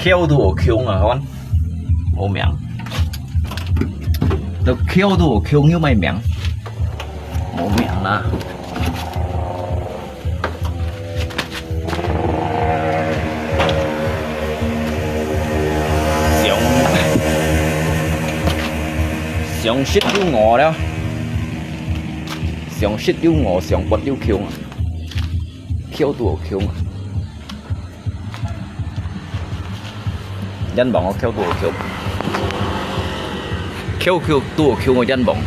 Kêu đồ kêu à các bạn. Ô miệng. Nó kêu đồ kêu như mày miệng. Ô miệng là. Sòng xích yêu ngò đó. Sòng xích yêu ngò, sòng bật yêu kêu à. Kêu đồ kêu à. Dân bóng kêu đồ kêu. Kêu đồ kêu ngồi dân bóng.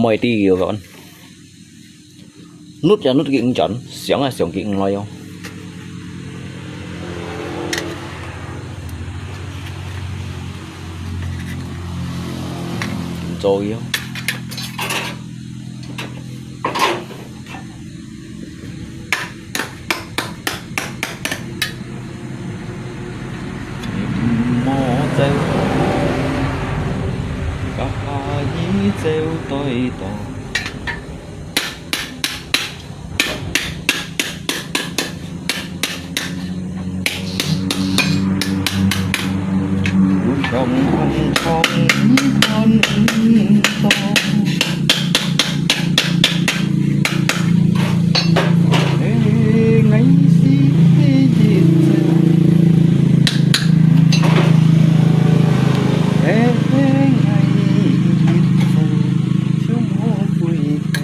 mồi ti kiểu các bạn nút cho nút kiện chọn xưởng là xưởng kiện loay không rồi không mò treo cả ý treo tôi to trong con to ngày xí gì ngày chúng vui theo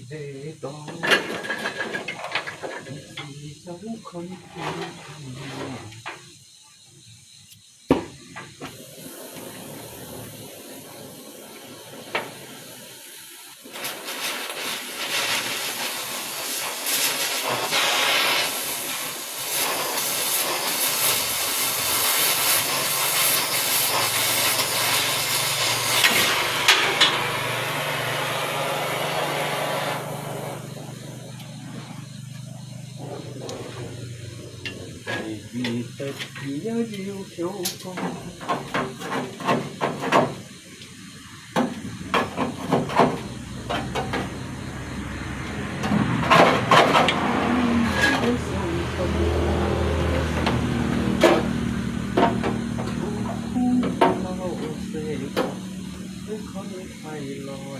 để đó vì dấu không vì tất nhớ yêu thiếu con phải loi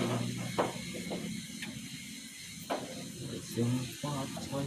dương phát thấy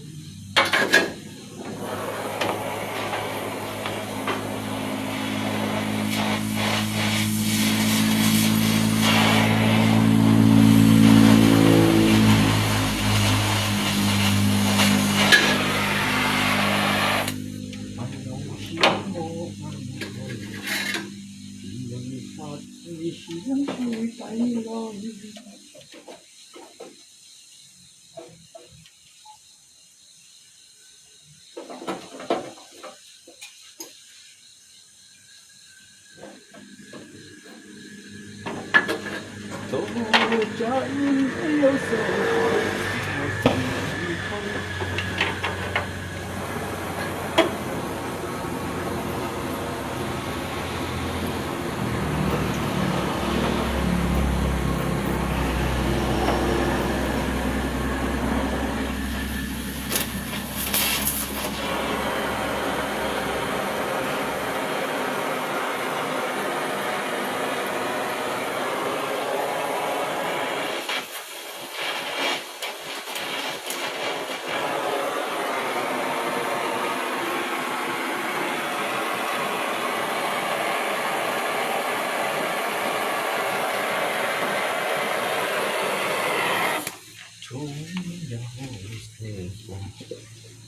tôi chẳng yêu sầu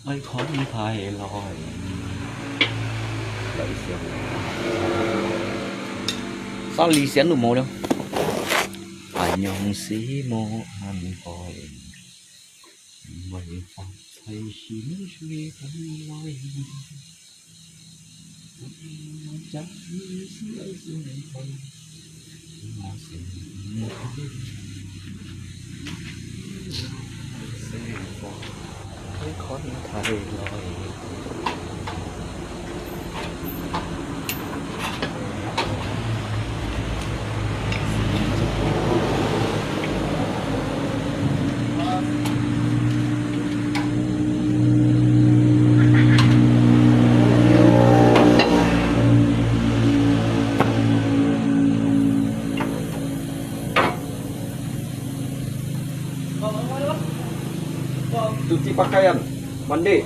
ai không thay loi lấy xem sao lì xén đủ màu đâu anh nhong xí mô anh coi mày phải thấy xin suy tâm loi chắc như xí xin thôi mà xin thấy khó thay loi cuci pakaian, mandi.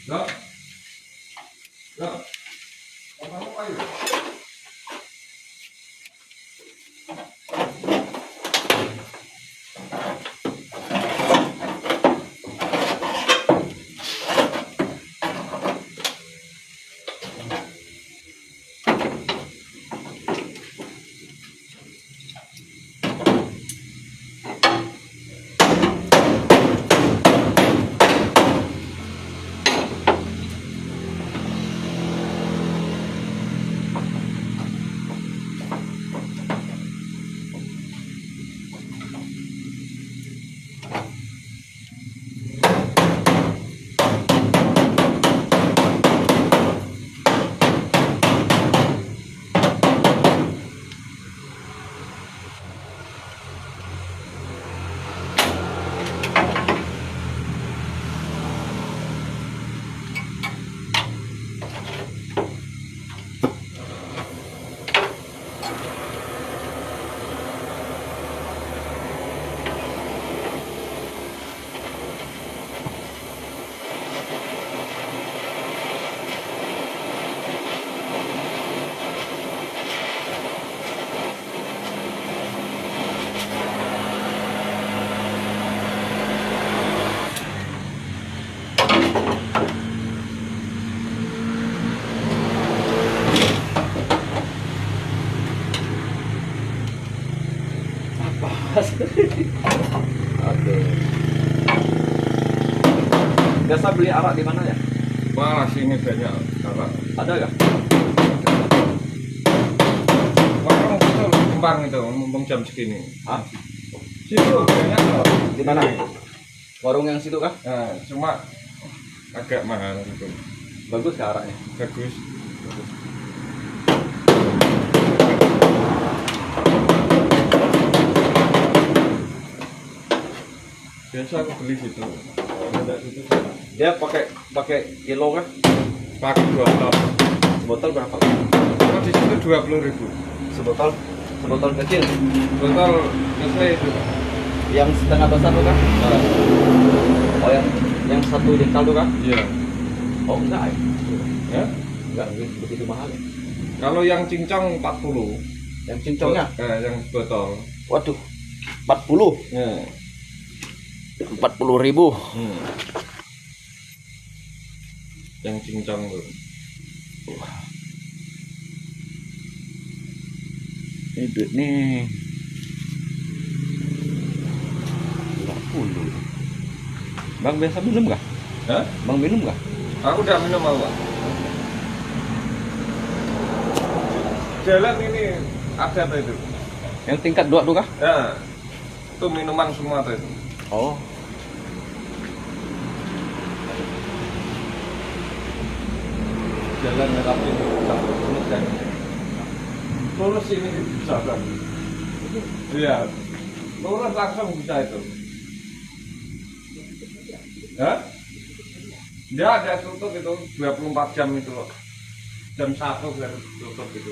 Lah. Lah. Apa ya? Oke. Biasa beli arak di mana ya? Wah, sini banyak arak. Ada nggak? Warung itu kembang itu, mumpung jam segini. Hah? Situ banyak loh. Di mana? Warung yang situ kah? Nah, cuma agak mahal itu. Bagus kah araknya? Bagus. Biasa aku beli situ. Tidak situ. Dia pakai kilo kah? Pakai botol. Botol berapa? Kalau di situ 20.000. Sebotol? Sebotol kecil? Botol biasa itu. Yang setengah besar tuh kah? Oh yang 1 liter tuh kah? Iya. Oh enggak ya? Ya. Enggak begitu mahal ya? Kalau yang cincong 40. Yang cincongnya? Yang botol. Waduh, 40? Ya. 40.000. Yang cincong tuh. Ini duit nih. 20. Bang biasa minum kah? Hah? Bang minum kah? Aku udah minum apa? Jalan ini ada apa itu? Yang tingkat 2 tuh kah? Ya, itu minuman semua tuh itu. Oh. Jalan tapi satu menit kan. Lurus ini bisa kan? Iya, lurus langsung bisa itu. Ya? Dia ada tutup itu 24 jam itu loh. Jam 1 kan tutup itu.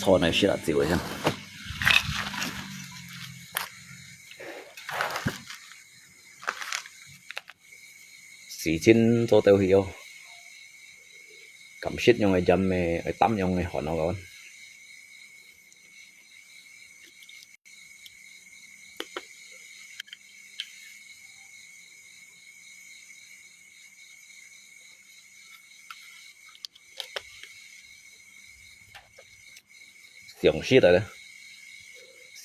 Thò này sẽ là gì vậy? Xí chín cho tao hiểu. Cảm xúc nhau ngày dầm mày tắm nhau ngày họ nó con. Sòng xít rồi đó.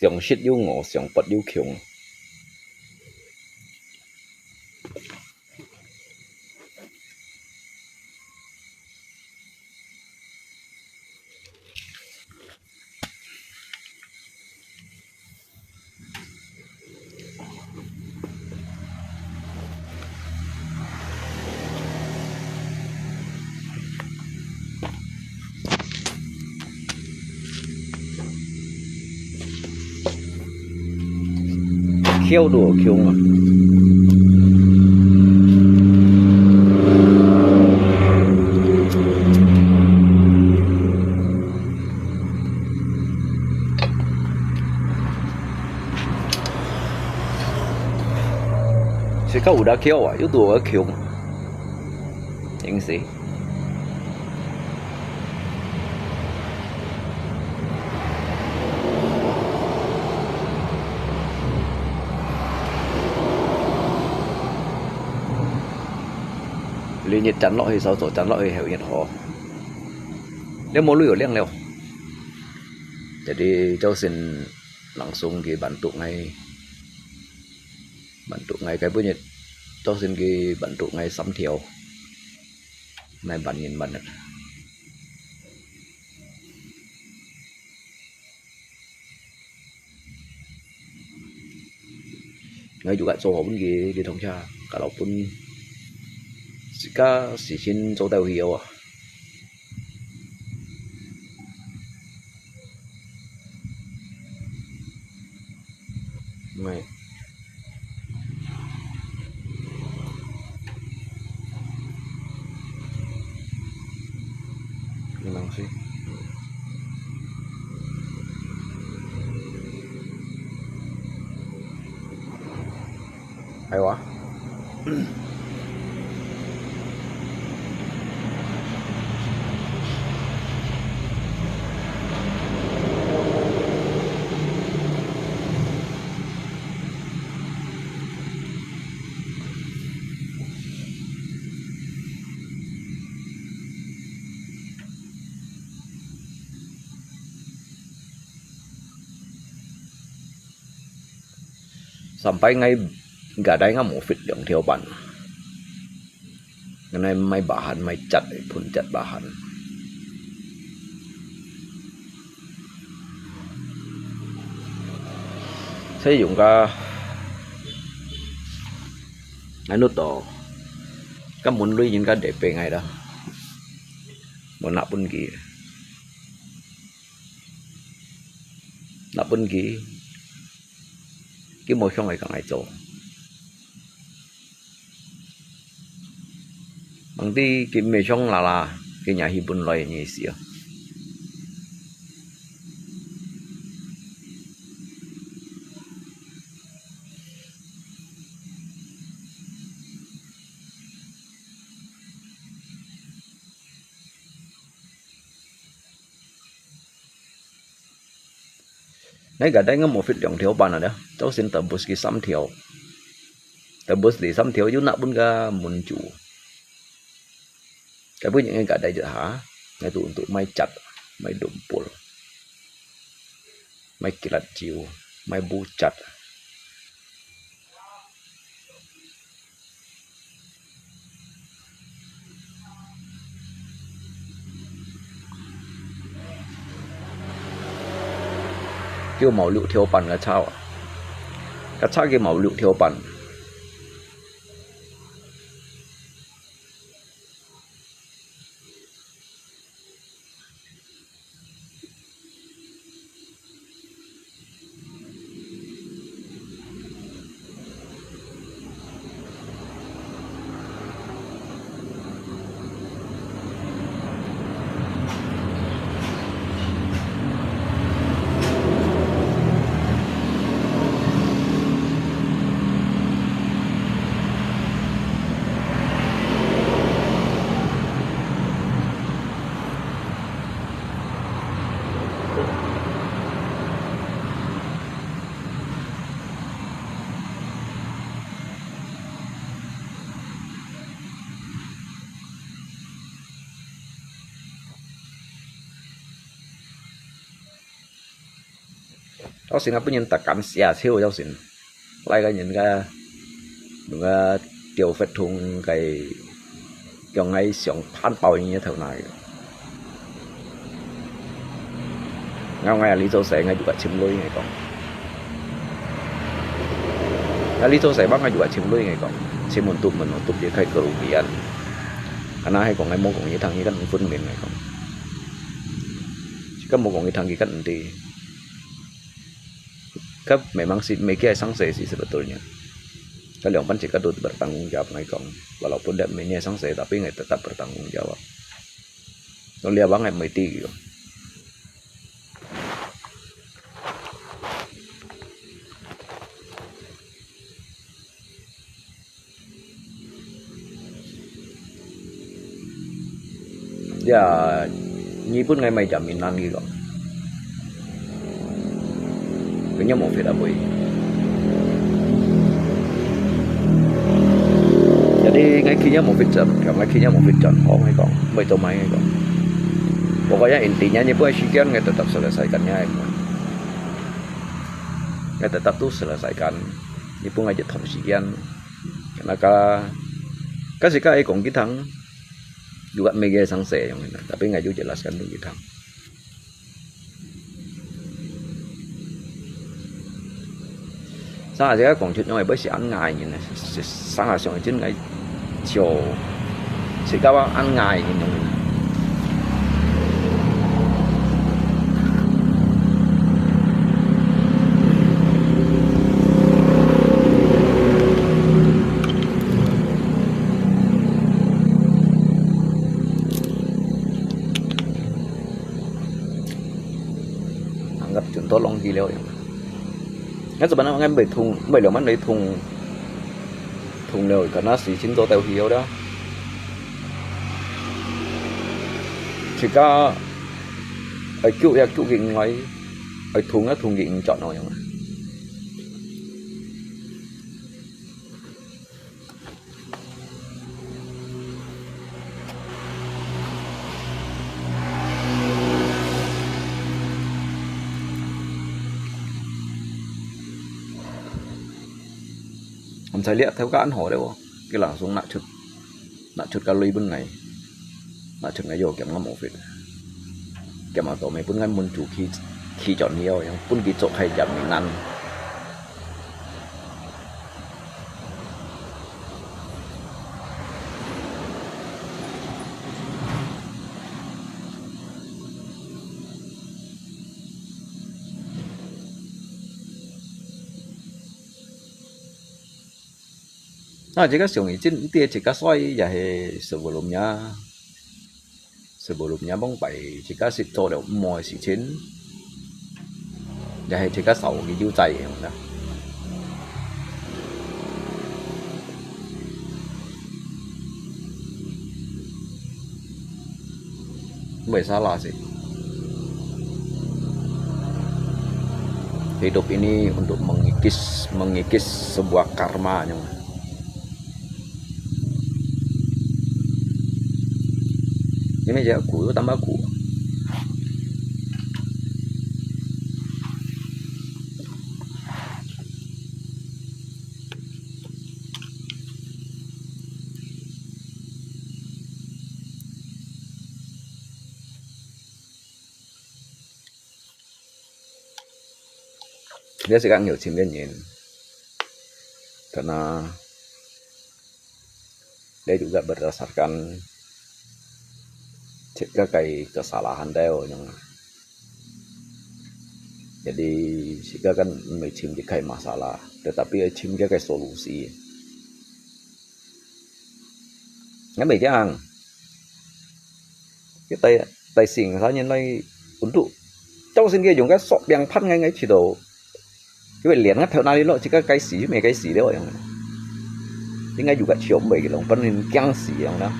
Sòng xít yêu ngộ, sòng bật yêu khiong. Khiêu đùa khiong à. Sẽ có đã khiêu à, yếu đùa khiong. Những gì? Lý nhiệt chắn lọ thì sao tổ chắn lọ thì hiểu nhiệt họ nếu muốn lưu ở liang leo jadi cháu xin langsung cái bản tụ ngay cái bữa nhiệt cháu xin cái bản tụ ngay sắm thiểu này bản nhìn bản ngay juga số pun di thông cha kalau pun jika si xin cho tao hiểu à mày memang sih hay quá. Sampai ngay nggak ada yang mau fit yang tioban. Karena mai bahan mai cat pun cat bahan. Saya dùng cả cái nút đó, các muốn lui những cái đẹp về ngay đó, muốn nạp pun kỹ, cái môi không ngày càng ngày chỗ bằng tí cái mê trong là cái nhà hi bún loài như xíu nãy cả đây có một phút dòng thiếu bàn rồi đó cháu xin tập bus cái sắm thiếu tập bus để sắm thiếu chứ nạp bún ga muốn chủ cái với những cái đây giờ hả ngày tụi may chặt may đụng bùn may kilat chiều may bu chặt kêu màu lựu thiếu bàn là sao cái sao cái màu lựu thiếu bàn cháu xin bữa nhìn ta cắn xẻ siêu cháu xin lại cái nhìn cái điều phép thùng cái ngay sống phan bao như thế này ngay lý do sẽ ngay juga chim lui ngay còn lý do saya bang juga chim lui ngay còn chim menutup dia kayak kerugian karena hay còn ngay mau còn như thằng như kan pun min ngay còn jika mau còn như thằng kan nanti kan memang si mereka sanksi sih sebetulnya kalau pan jika itu bertanggung jawab ngay còn walaupun tidak mainnya sanksi tapi ngay tetap bertanggung jawab kalau dia bang ngay mati gitu. Ya, nhi pun ngay mày jaminan gitu. Kayaknya mau fit apa? Jadi ngay khi mau fit jam, ngay khi mau fit jam, ngay còn, mấy tàu máy ngay còn. Pokoknya intinya nyebu sekian ngay tetap selesaikannya, ngay tetap tuh selesaikan. Nyebu ngay jadi sekian, karena kasih kai kong kita juga mega sanksi yang ini, tapi nggak juga jelaskan dulu kita. Sáng giờ còn chuyện nói bởi sự ăn ngài như này, sáng giờ xong chuyện ngày chiều, sự các bạn ăn ngài như này. Anggap contoh long gila ya. Ngay sebenarnya ngay bởi lửa mắt lấy thùng lều karena si cinta tahu hiu dah. Jika aku ya aku gini ngay, thùng gini chọn nào yang. Saya lihat theo các anh hỏi đấy không? Cái là xuống nạ chụt kali bên này, nạ chụt ngay vô kiếm ngắm một việc, kiếm mà tổ mấy bên ngay muốn chủ khi chọn nhiều, nhưng bên kia chọn hay giảm mình ăn. Nah, jika siang izin dia jika soal ya sebelumnya bang bai jika si做了某事情，ya jika sau cái dấu tay em đó. Bởi salah sih. Hidup ini untuk mengikis sebuah karma yang ini aja aku tambah aku. Dia sekarang nhiều chim bên nhìn karena dia juga berdasarkan jika kayak kesalahan Deo yang jadi jika kan mencim kayak masalah tetapi chim kayak solusi nggak baiknya kita tay xỉn sao nhân đây untuk trong sinh kia dùng cái sọt bèn phát ngay chỉ đồ cái về liền ngắt theo này lo chỉ cái xỉ mấy cái xỉ đấy rồi nhưng ngay juga chiếm bảy cái lồng phân nên căng xỉ không đó.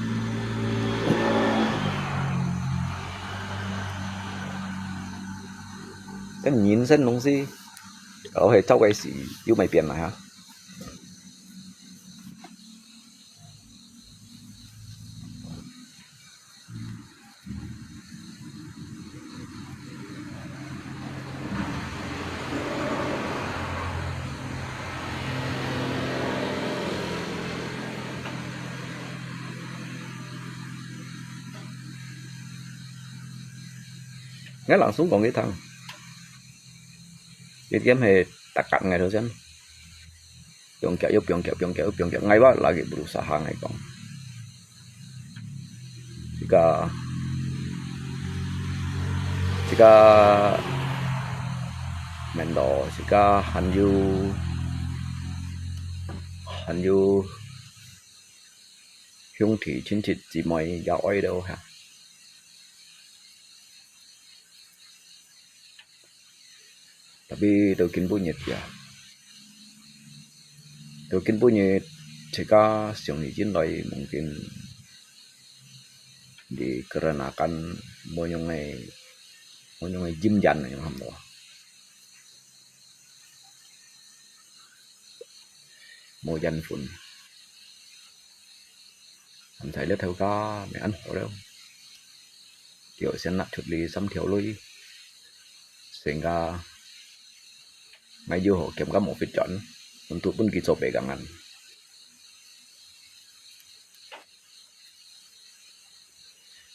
Cái nhìn xem东西ở hệ trong cái gì yêu mày biển này hả? Ngay langsung có cái thằng cái game hệ tak cắt ngay thôi chân piong kéo ngay ba lagi berusaha ngay kong jika mendo jika hanyu hyung thị chính trị chỉ mới giáo ấy đâu ha. Tapi tokin punyet ya. Tokin punyet jika siang izin lagi mungkin dikarenakan monyongai Jim Jan yang hamdo. Mô danh phun. Anh thấy lớp theo có mẹ ăn hổ đâu. Kiểu sẽ nặng chút lý xăm thiếu lui. Sehingga ngay vô hộ kèm các một vết chọn untuk pun kita pegangan.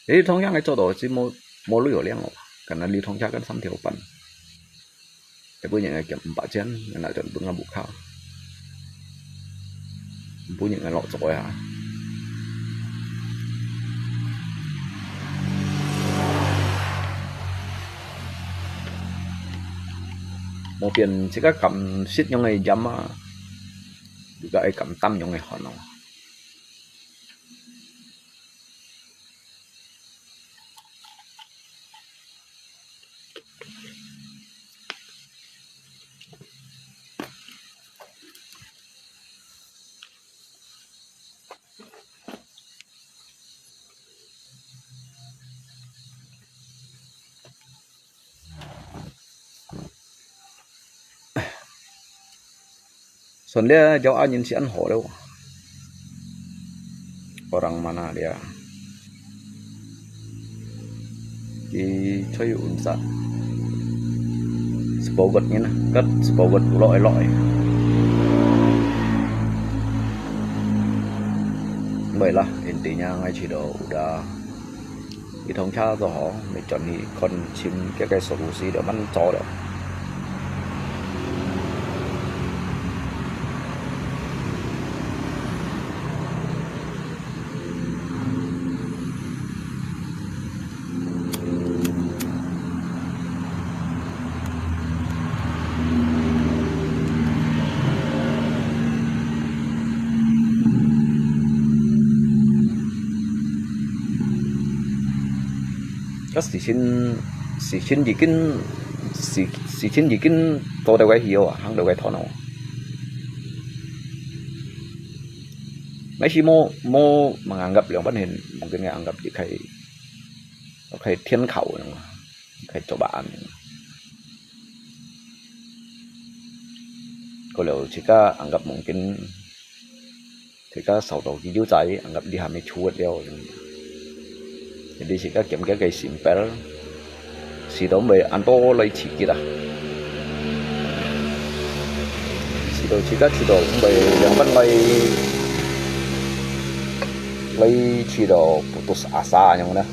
Jadi thông yang itu doh sih mau lu yo liang karena li thông cha kan xăm thiếu pan. Tapi punya ngay kèm 4 chân nên là chọn pun ngabuk khao. Punya ngay lọ rồi à. Một tiền chỉ có cầm xít những ngày dám juga cầm tâm những ngày họ nào soalnya jauh angin si anho đâu orang mana dia di chơi unsa spogot nya cất spogot lội vậy là intinya ngay chỉ đầu udah di thông cha rồi họ mình chọn đi con chim cái solusi để bắn chó được. Các sĩ sinh gì kinh tôi đâu cái hiểu à hắn đâu cái thọ nào mấy khi mô mà anggap yang ban hình mungkin anggap di kayak thiên khẩu kayak cobaan kalau jika anggap mungkin jika sau đầu di cai anggap di hamil chuột đeo. Jadi jika kiếm cái simple si đó mới ăn to lấy chỉ kita si đó jika chỉ đó mới yang ban lấy chỉ đó putus asa yang mana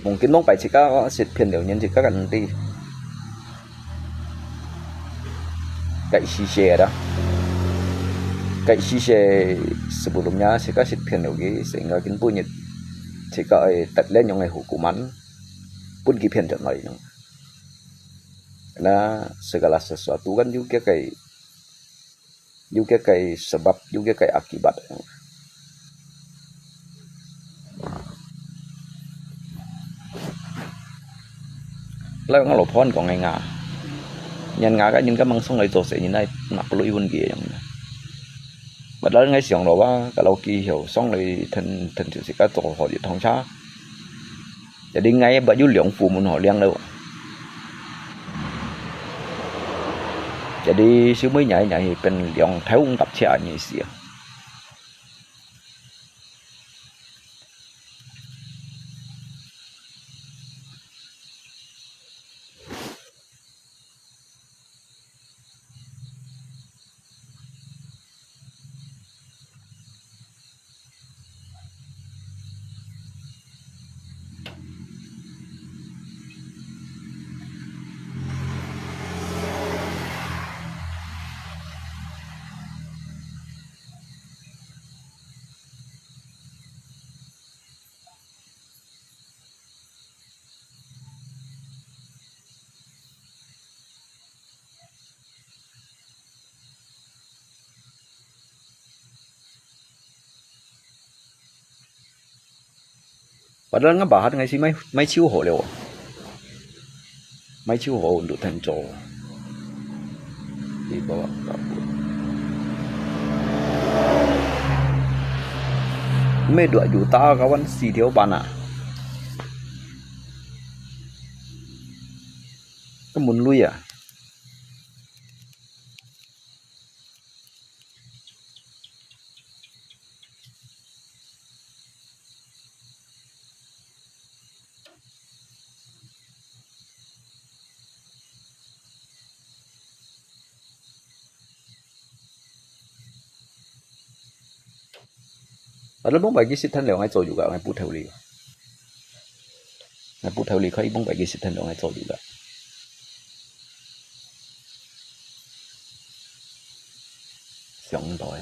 mungkin dong phải jika sit phiền điều nhân jika kan nanti kayak sisya dah kayak sisya sebelumnya jika sit phiền lagi sehingga kin punya jika tatlen yang hukuman pun kipian jangan lagi karena segala sesuatu kan juga kayak sebab juga kayak akibat. Lalu nggak lopon kok nggak nhân ngã cái những cái măng sông này tổ sẽ như này nạp lưỡi vun kia giống này. Bắt đầu ngay xiong đó cả lâu kỳ hiểu sông này thành sự sẽ các tổ họ đi thông xa. Jadi ngay baju liang phụ muốn họ liang đâu. Jadi siêu mới nhảy bên liang theo tập trẻ như xìa. Padahal ngebahas nggak sih mai chiu ho leo. Mai chiu ho untuk tenco. Di bawah kabut. Mai 2 juta kawan 4 条 panah. Kemun lu ya. Padahal bông bagi sit thân liệu ngay rồi juga ngay put theo lý. Ngay put theo lý khai bông bagi sit thân liệu ngay rồi juga. Xong rồi.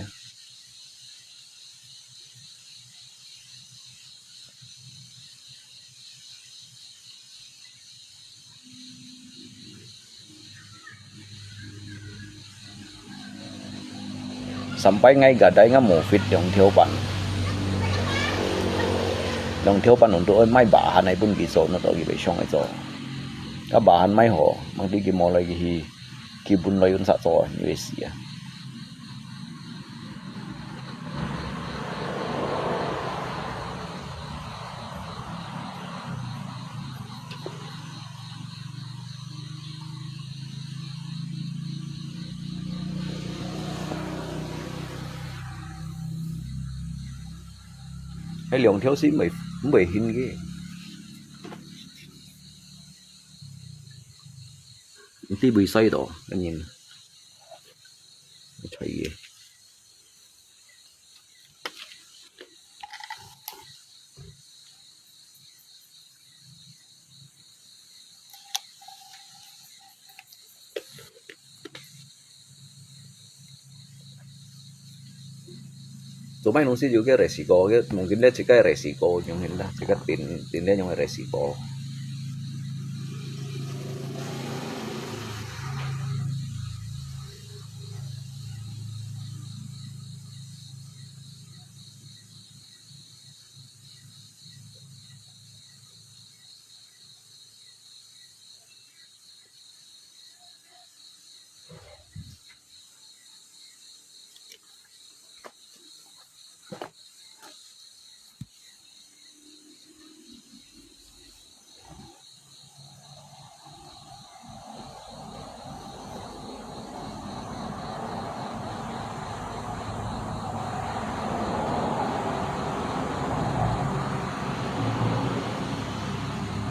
Sampai ngay gadai nga mau fit dong thiopan. Dong thiopan untuk mai bahan ai pun giso na to gi be song ai zo. Ka bahan mai ho mang ti gi mo lai gi ki bun lai un sa zo ni si ya. Cái lượng thiếu sĩ mới hình ghê. Tí bị xoay đó, cái nhìn. Thấy ghê. Cuma nung sih juga resiko, mungkin dia jika resiko yang ini lah, jika tinnya yang resiko.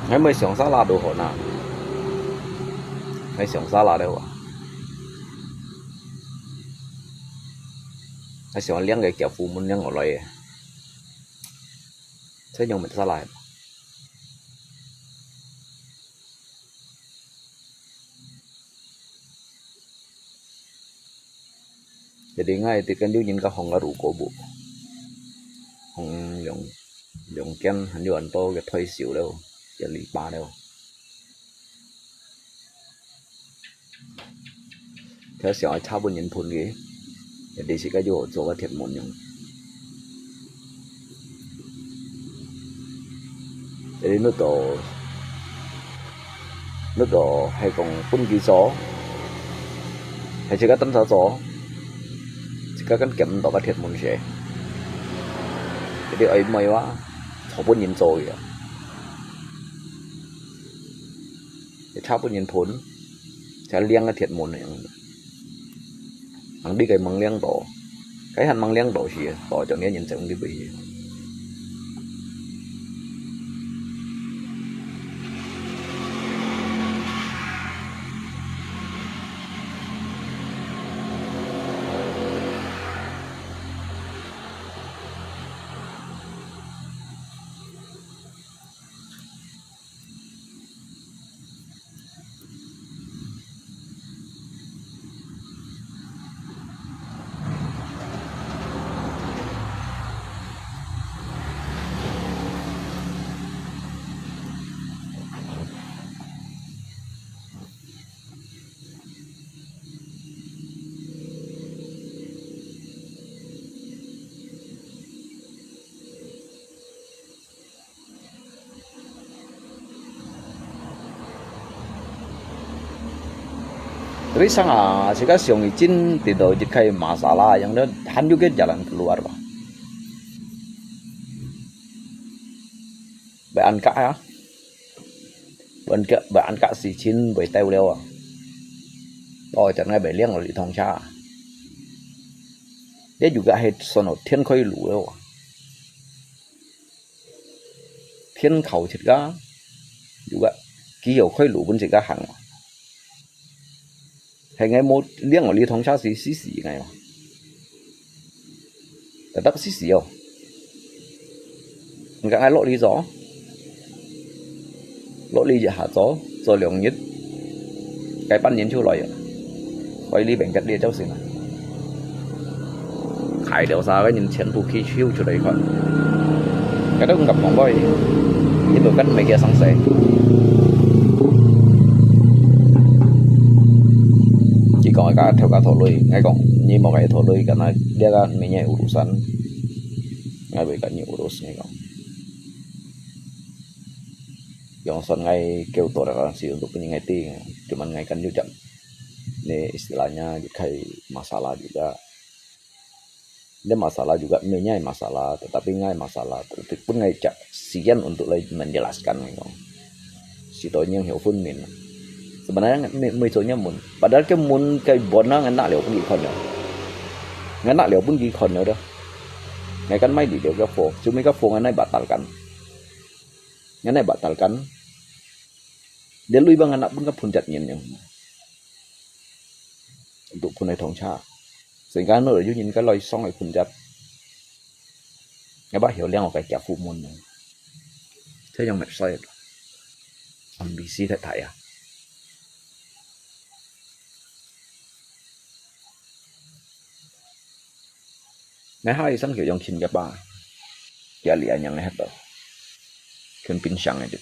Hay mới sống xa là đồ hồn à? Hay sống xa là đâu à? Hay sống liang cái kiểu phụ muốn liang ở lại. Thế nhưng mình xa lại. Jadi ngay thì kan nhìn cái hong rủ cổ bộ. Hong lượng ken hắn ăn to cái thôi xỉu đâu. Giờ lì ba đâu. Theo sẽ cha bên nhìn phun ghế. Để chỉ cái chỗ cái thiệt mồn nhung. Jadi nó tổ hay còn phun kỳ gió. Hay chỉ cái tấn gió. Chỉ cái kiểm tổ cái thiệt mồn sẽ. Jadi ấy mày quá. Họ bên nhìn rồi à. Cha pun nhìn phun, cha liang cái thiệt mồn này, hắn đi cái măng liang tổ, cái hắn măng liang tổ gì, tổ cho nghe nhìn xem đi bị. Tapi sangat jika siang izin tidak jika masalah yang ada han juga jalan keluar lah. Bạn cả ya. Bạn cả xì chín với tao leo à. Oh, chẳng ngay bể liang ở di thong cha. Dia juga head sono thiên khơi lũ leo. Thiên khẩu thịt ga juga ký hiệu khơi lũ bên thịt ga hàng. Hay ngay một liang ở di thong cha xì ngay mà. Tetap xì oh. Enggak ngay lộ đi gió. Lộ ly dạ hạ gió rồi lượng nhất cái pan nhìn chu loại quay ly bệnh cắt đi cháu xin khải đều ra cái nhìn chén vũ khí chiêu cho đấy khỏi cái đó cũng gặp mỏng coi nhưng mà cắt mấy kia sáng sẻ chỉ còn cái theo cả thổ lưới ngay còn như một cái thổ lưới cái này dia kan minyak urusan ngay bị cả nhiều urus ngay còn yang son ngai kêu toleransi untuk penyengeti cuman ngai kan juga ini istilahnya dikai masalah juga dia masalah juga menyai masalah tetapi ngai masalah tetapi pun ngai cak sian untuk menjelaskan ngai sitonya hiểu pun min sebenarnya metonya mun padahal cái mun cái bona ngai nak liu pun gi kon ngai nak liu pun gi kon dah ngai kan mai di liu ka fo cuma ka fo ngai batalkan ngai batalkan dia lui bang anak pun puncak nyen yang untuk punai thong cha sehingga nó ở dưới nhìn cái loài song này puncak nghe bác hiểu liên cái chả phụ môn thế trong mẹ sai ambisi thật thảy à ngày hai sáng kiểu dòng chín cái ba ya lihat yang hết rồi kan pinsang aja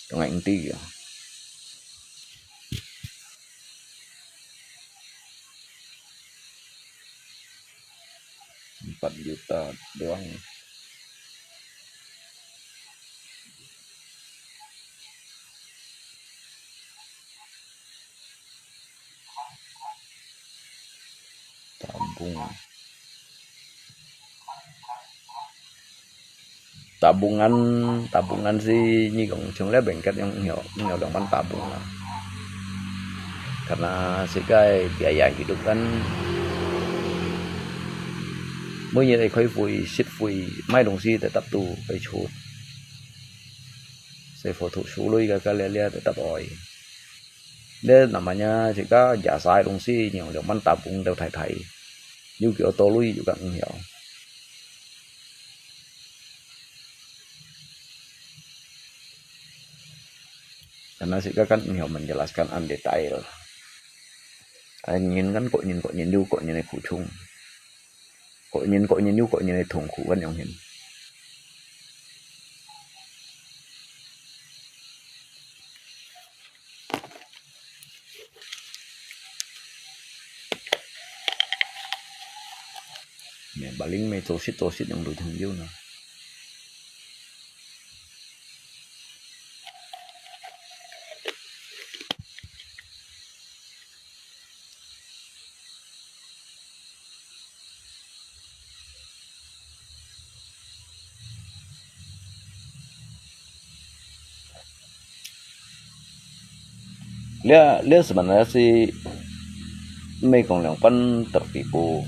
tengah inti ya 4 juta doang tabungan sih ini jumlah bengket yang dengan tabungan karena sebagai biaya hidup kan mỗi như này khơi vui xịt vui mai đồng si tetap tu phải chốt saya foto sului cái lihat tetap oi dia namanya jika jasa đồng si nhiều dengan tabung đều thải như kiểu tô lui juga nhiều karena Sika kan menjelaskan an detail nhìn kan kok nhìn du kok nhìn này khủ chung kok nhìn du kok nhìn này thùng khủ kan yang hin baling may tosit yang dudung yun na Dia sebenarnya sih Mekong yang pan tertipu.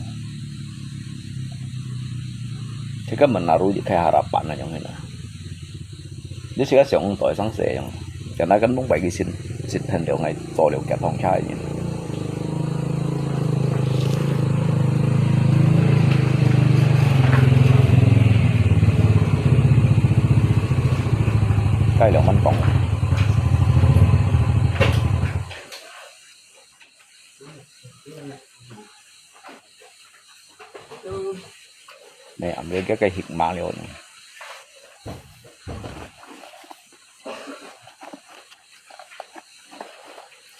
Jika menaruh kayak harapan aja yang ini. Dia sih kasih orang tua sang yang karena kan muốn bày cái xin thành điều ngày tổ liệu kẹp phong trai như cái lượng văn phòng này ambil cái cây hikmah lihat nih.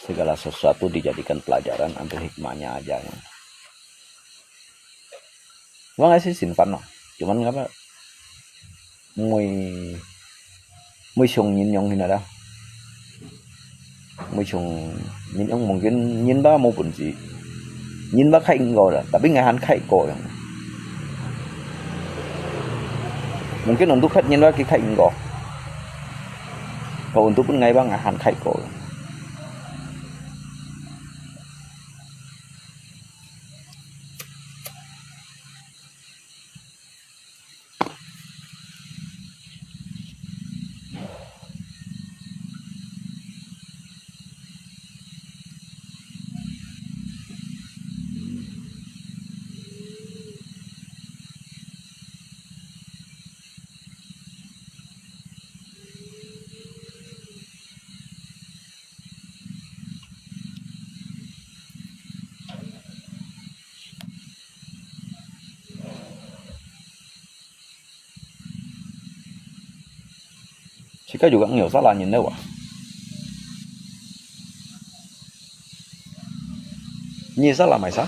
Segala sesuatu dijadikan pelajaran, ambil hikmahnya aja. Gua nggak sih simpan loh, cuman apa? Mui sung nhìn nhung thì nào đâu. môi trường nhìn ông mungkin nhìn ba mau pun sih nhìn ba khai ngồi lah tapi ngahan khai ko yang mungkin untuk khách nhìn ba cái khai ngồi kalau untuk pun ngai ba ngahan khai ko Jika juga nhiều salah nhìn đâu à nhìn salah mày sao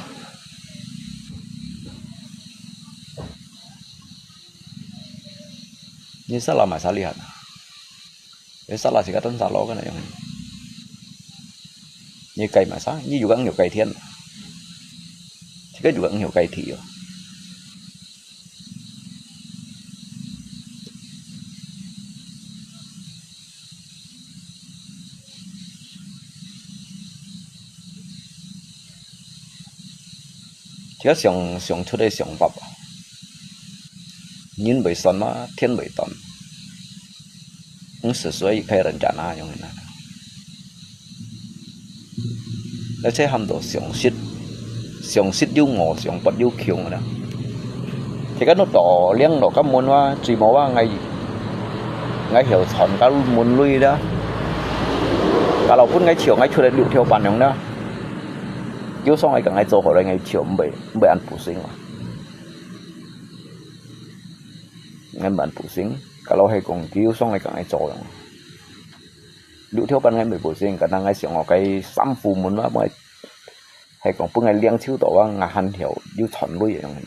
nhìn salah mày sao lihat salah sih kata salah kan yang như cây mà sao như juga nhiều cây thiên Jika juga nhiều cây thì Jika想出的想法吧，人未信嘛，天未断，10岁开人家那样的，而且很多常識有我，常不有強的。Jika nó đỏ liang đỏ các mônว่าchỉ bảoว่าngay hiểu chọn các môn lui đó, kalau pun ngay chiều ngay出来六條班樣的。有時候我講做好了，我笑唔被按pusing lah，我唔按pusing。Kalau hay講有時候我講做樣，六條班我未 pusing，可能我想我cái三副門啦，我hay講本我兩條到啊，我hand條要傳類樣嘅。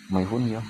Mày phun nhiều.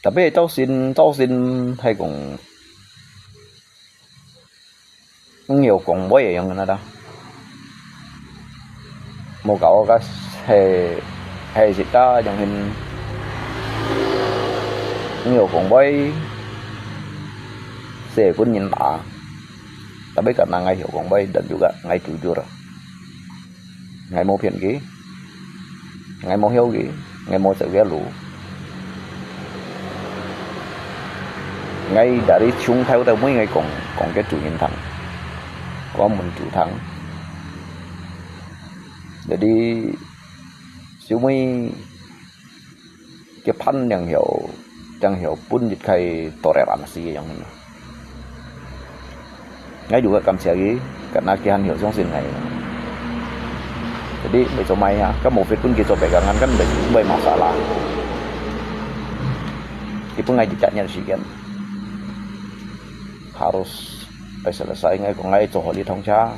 Tapi cháu xin hay cũng nhiều cũng bối vậy người đó một cậu cái hệ gì đó giống hình nhiều cũng bối sẽ pun nhìn ta tapi karena ngai hiểu cũng bối dan juga ngai jujur ngai mau phiền kỹ ngai mau hiếu kỹ ngai mau sự ghé lũ ngay dari chúng theo tới mấy ngày còn cái chủ nhân thắng có một chủ thắng jadi siêu mấy cái pan yang hiểu pun dịch khai toleransi yang ini ngay juga kami lagi karena kian hiểu trong này jadi besok mai ya kan mau fit pun kita pegangan kan besok masalah itu ngay dicatnya sekian harus selesai ngay còn ngay chỗ đi thông tra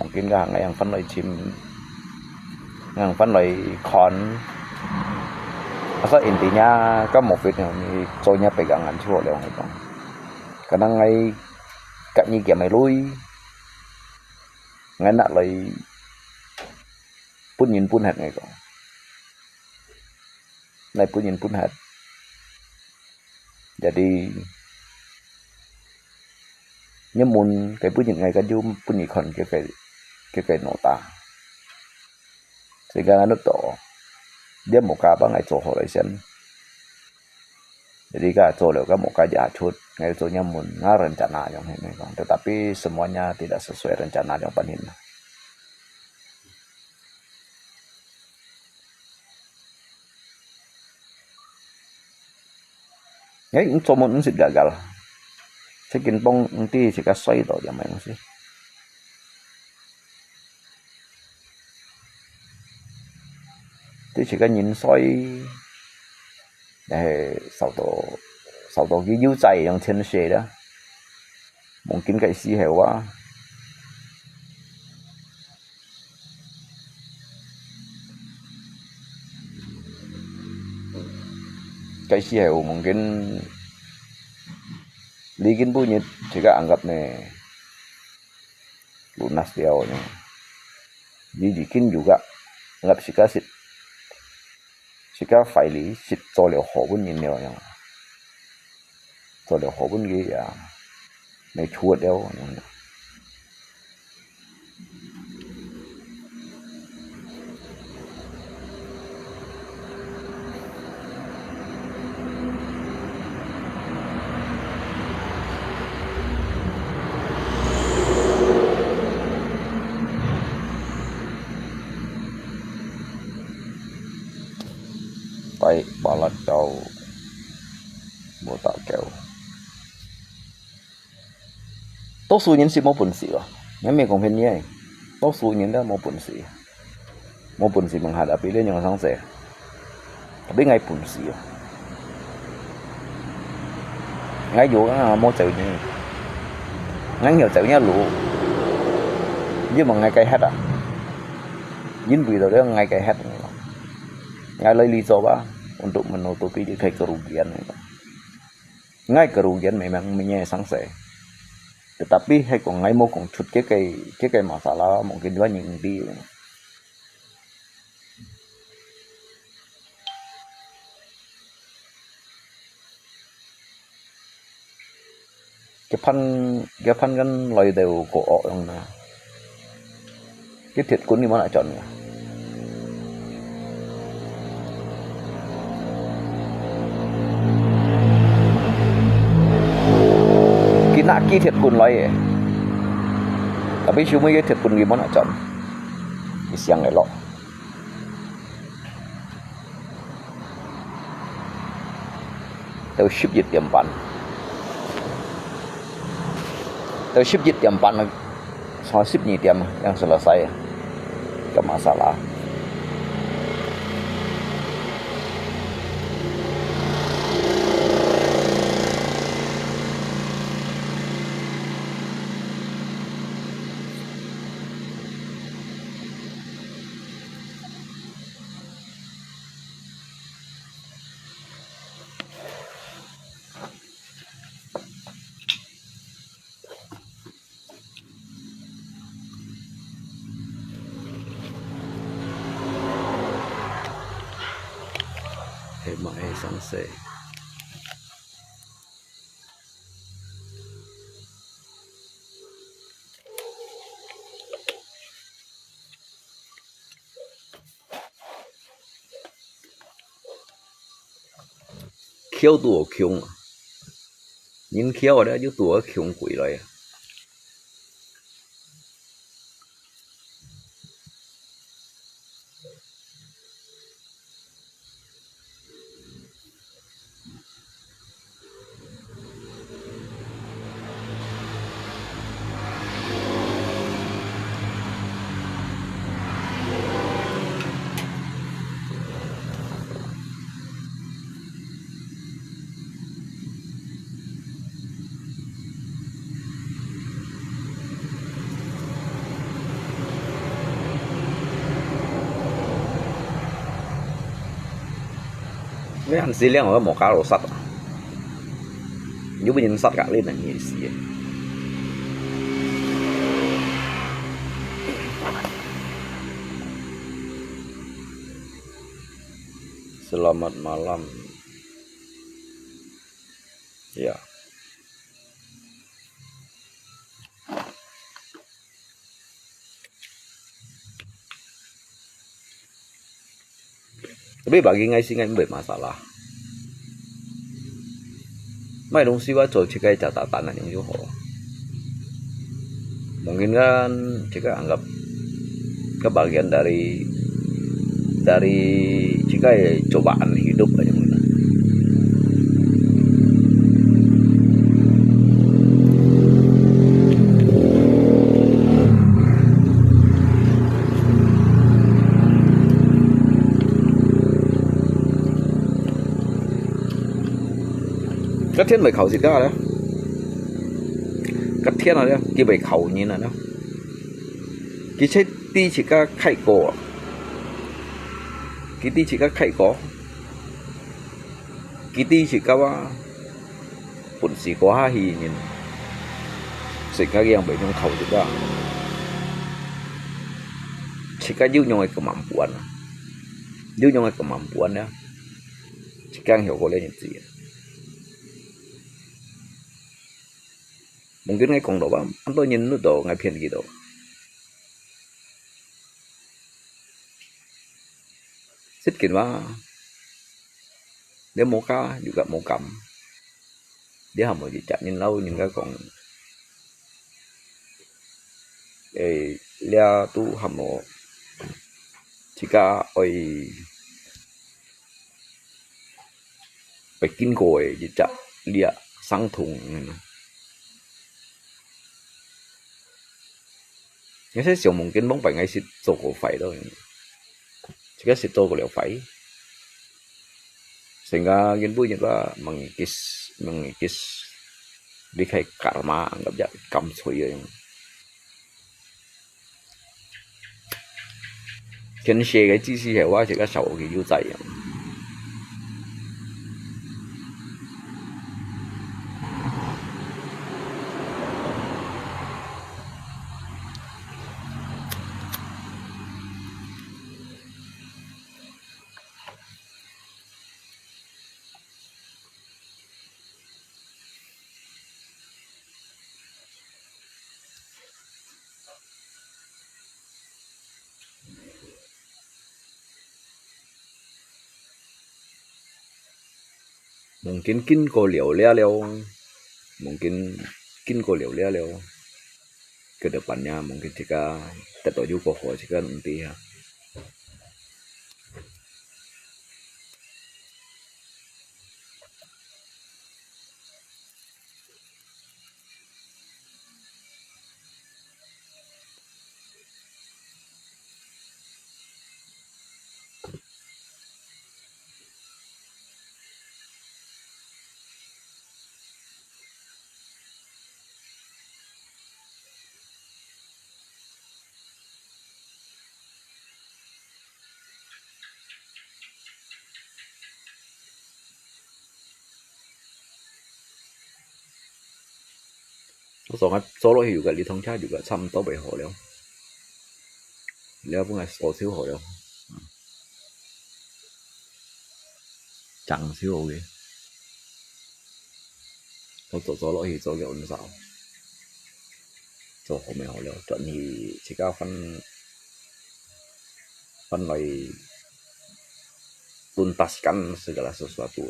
mungkin cả ngay yang phân loại chim yang phân loại con asal intinya kan mau fit ini conya pegangan cua leong itu karena ngay cạnh như kiểu mày lui ngay nak lại pun nhìn pun hết ngay còn này pun nhìn pun hết jadi nhưng muốn cái bữa những ngày cái zoom bữa những còn cái nota sehingga nó tổ dia một cái bang ngày chỗ họ lại xem jadi cái chỗ liệu cái một cái giả chút ngai itu nyamun nga rencana yang ini kan, tetapi semuanya tidak sesuai rencana yang panin. Ya, ini comun sih gagal. Sekin pong nanti jika soy tau yang main sih. Thì chỉ có nhìn soi để sau đó cái dấu chạy yang thiên sẽ đó mungkin cái gì hiểu quá cái gì hiểu mungkin bikin punya jika anggap nih lunas dia nih dibikin juga anggap sika phải lý xịt cho liệu khổ vốn nhìn nhiều nhau cho liệu khổ vốn gì à mày chua đeo tay balat kau botak kau多數人是冇本事咯，你咩講偏嘢？多數人都冇本事menghadapi dia yang sangse. Tapi ngai pun sih, ngai juga mau ceweknya, ngai nhiều ceweknya lu, nhưng mà ngai cái hết à, chính vì đó ngai cái hết, ngai lấy lý do ba untuk menutupi dia kayak kerugian, ngai kerugian memang menye sangse. Tetapi hay còn ngay mau còn chút cái masalah mungkin dia những đi cái pan kan loài đều cổ yang na cái thiệt cuốn đi mà lại chọn nè ki thiệt cuốn loài tapi cuma cái thiệt cuốn gimana chọn cái siang này lọ tao ship dịch tiệm pan tao ship dịch tiệm pan sama ship ni tiệm yang selesai ke masalah Hemae Sangse. Khiêu tùa khiêu mà nhìn khiêu ở đây chứ tùa khiêu quỷ rồi mấy anh xí liên ở một cá đồ sắt nếu bây giờ sắt cả lên là nhiều xí selamat malam ya tapi bagi ngai sih ngai bermasalah 卖东西吧做这个catatan yang juga mungkin kan jika anggap kebagian dari jika cobaan hidup aja mungkin. Cái thiên bảy khẩu gì đó đấy, cái thiên này cái bảy khẩu như này đó, cái chết đi chỉ có khai cổ, cái đi chỉ có khai cổ, cái đi chỉ có bổn sĩ có hai hình nhìn, sĩ cái yang bảy trong khẩu gì đó, chỉ có yêu nhau cái kemampuan, yêu nhau cái kemampuan đó, chỉ càng hiểu có lên những gì. Mungkin ngay kong doa, anto nyin nu do ngay pian gitu. Sedikit mah, dia muka juga mukam, dia hamba dicak nyin lau nyin ka kong, lia tu hamba, jika oi Pekin koi dicak lia sang thùng. Những cái siêu mungkin bóng phải ngay xịt tổ cổ phải thôi, chỉ cái xịt tổ cổ liệu phải, sehingga gin bu nyeba mengikis di kayak karma anggap ya kam soi yang kiến xe cái chi hiểu qua chỉ cái sầu cái yêu dạy mungkin kin ko liao leo mungkin kin ko liao leo ke depannya mungkin jika tertuju koho jika nanti ya soalnya solo juga di Tongcha juga sam to bảy hồ leo cũng là số xíu hồ leo chẳng xíu hồ gì tôi solo thì tôi kiểu như sao tôi không mấy hồ leo trận thì chỉ có phân loại tuntaskan segala sesuatu.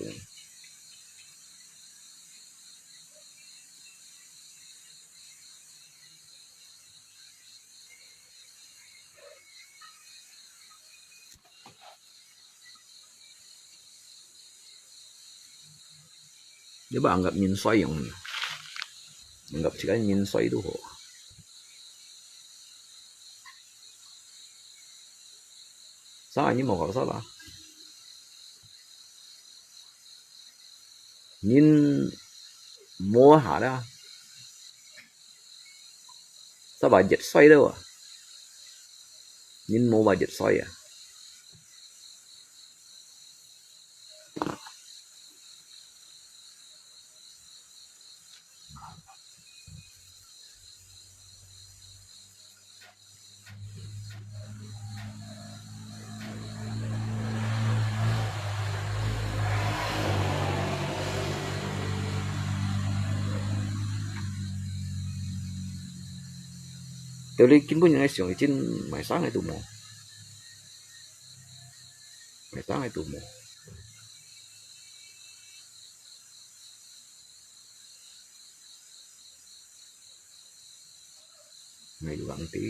Dia anggap nhìn xoay yang anggap chỉ cái nhìn xoay tu hộ sao anh mau sao là nhìn mua hả đó sao bà dịch xoay đâu à nhìn mua bà dịch xoay à Tôi đi kiếm những cái xưởng trên mày sáng ngày tụ mồ mày sáng ngày tụ mồ Ngayon juga nanti.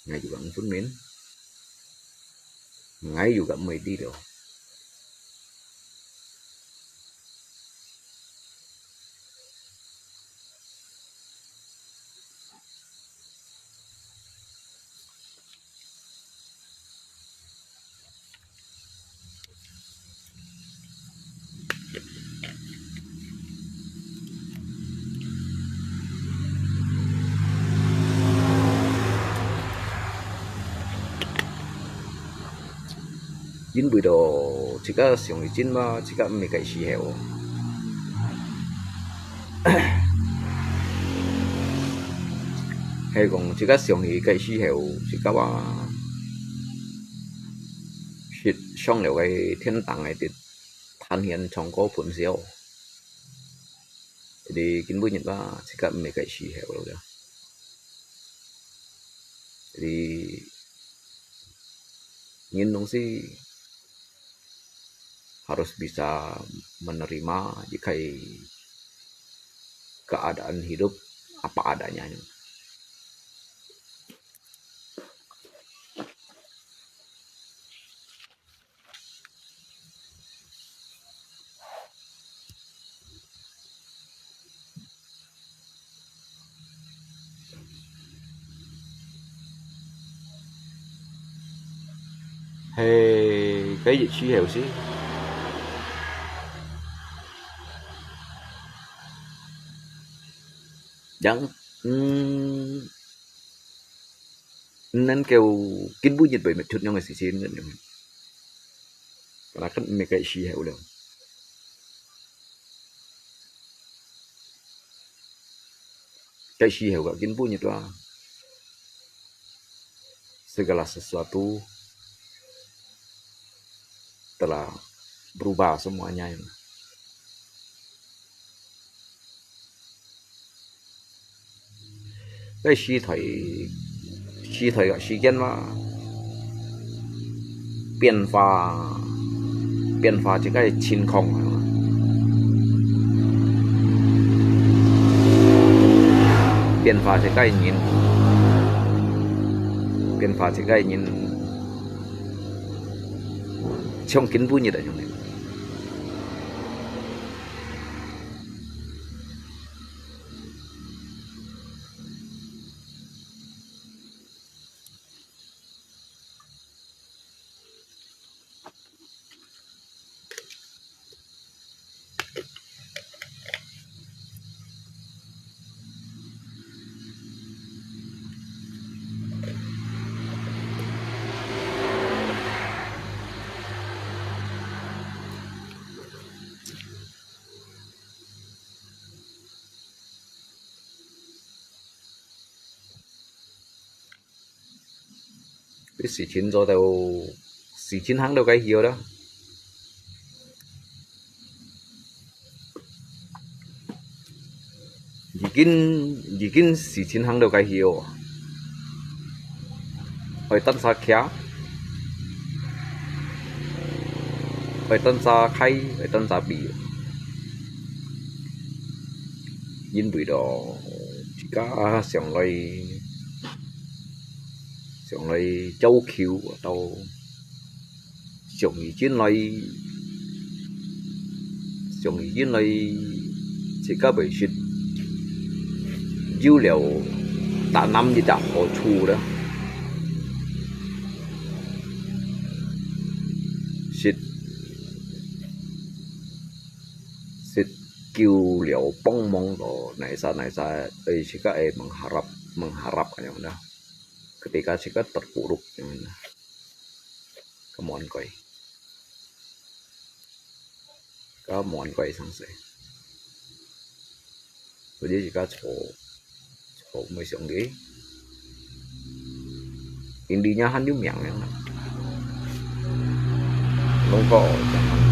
Ngayon juga pun min. Ngayon juga may di daw. Chín bữa đó chỉ có xong thì chín mà chỉ có mấy cái xì heo. Hay còn chỉ có xong thì cái xì heo chỉ có ba xịt xong rồi cái thiên tàng này thì than hiền trong có phun xéo. Thì chín bữa nhật ba chỉ có mấy cái xì heo rồi. Jadi ingin dong sih harus bisa menerima jika keadaan hidup apa adanya. Hey, cái gì xì heo sih? Jangan nên kêu kín bút nhiệt bởi một chút nhau người xì xin nữa. Karena kan mấy cái xì heo đâu. Cái xì heo gak kín bút nhiệt lah. Segala sesuatu telah berubah semuanya. Cái suy thời gọi suy kiến mà biến hóa chỉ cái chín không biến hóa chỉ cái nhìn trong kiến vui như vậy này. Cái xì chín rồi đâu xì chín hàng đâu cái hiểu đó. Chỉ kinh xì chín hàng đâu cái hiểu. Ở tân sa kia, ở tân sa khai, ở tân sa bì. Nhìn bụi đó chỉ có xong lại châu khiếu ở đâu xong ý chiến này chỉ có bởi sự dữ liệu đã nằm như đã có chủ đó sự kêu liệu bong mong đó này sa đây chỉ có em mengharap cái đó. Ketika kita terpuruk, kemohon koi selesai. Jadi jika chỗ mới sống đi, intinya han nhung yang không có chẳng hạn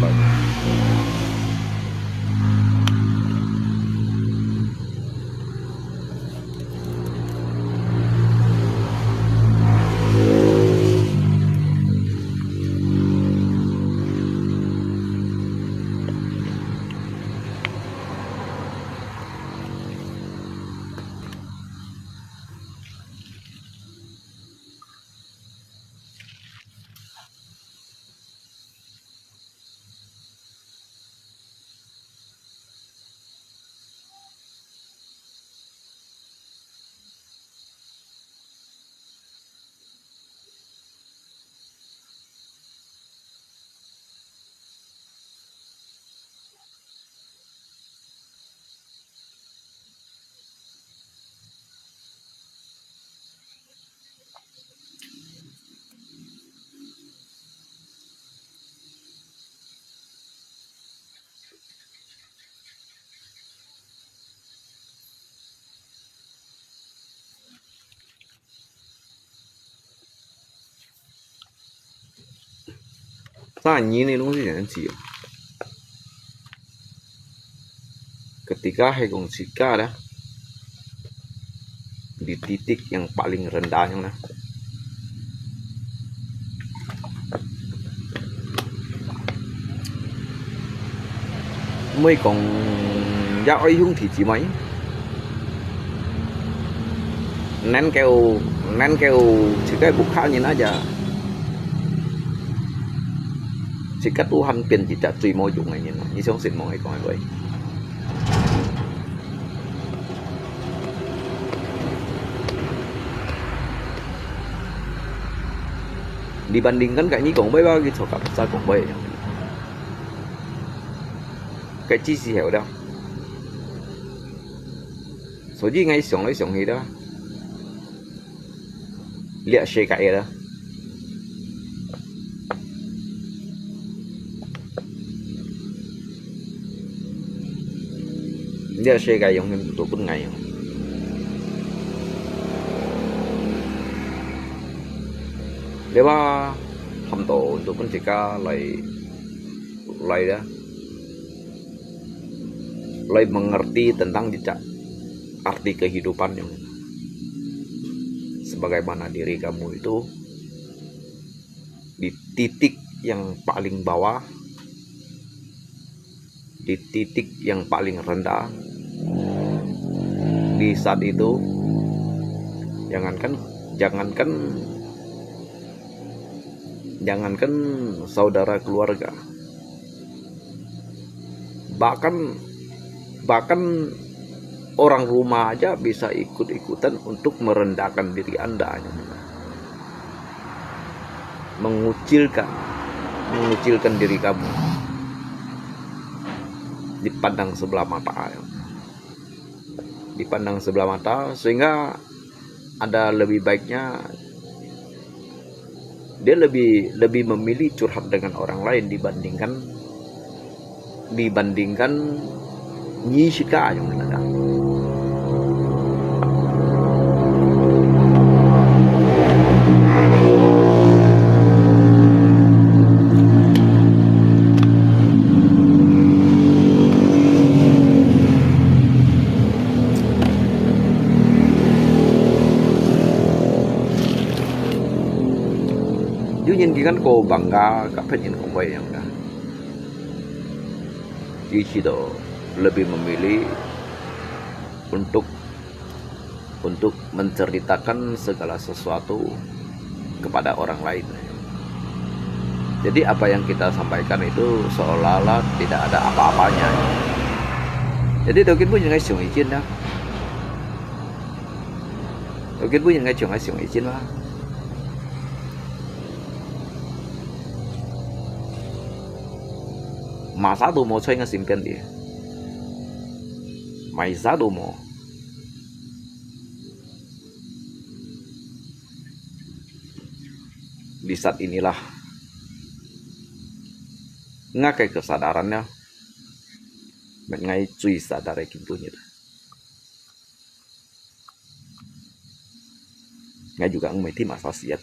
Tanya ini lu sih jangan sih. Ketika Hegong Sika dah di titik yang paling rendahnya nah, mới còn giá ấy hung thì chỉ mấy nén keo chỉ cái bục khá như nó giờ chỉ cách tu hành tiền chỉ trả tùy môi dụng này như sống xin mọi còn vậy dibandingkan kayaknya kong bay bao gitu cả sao kong bay cái chi gì hiểu đâu số gì ngay sống lấy sống gì đó liệt xe cái đó liệt xe cái giống như tụi bên ngày nếu mà hầm tổ tụi bên chỉ ca lại đó mulai mengerti tentang jejak arti kehidupan yang sebagaimana diri kamu itu di titik yang paling bawah, di titik yang paling rendah. Di saat itu jangankan saudara keluarga, bahkan orang rumah aja bisa ikut-ikutan untuk merendahkan diri Anda, mengucilkan diri kamu dipandang sebelah mata, sehingga ada lebih baiknya dia lebih memilih curhat dengan orang lain dibandingkan nyi sika yang ada. Dĩ nhiên kan ko bangga ka penyin kong bay yang dah. Di situ lebih memilih untuk menceritakan segala sesuatu kepada orang lain. Jadi apa yang kita sampaikan itu seolah-olah tidak ada apa-apanya. Jadi đầu tiên不应该想意见的，đầu tiên不应该想意见吗？Masa tu mau saya ngesimpan dia. Maizado mo di saat inilah ngakai kesadarannya mengenai cuy sadar kintunya nggak juga mesti masa siat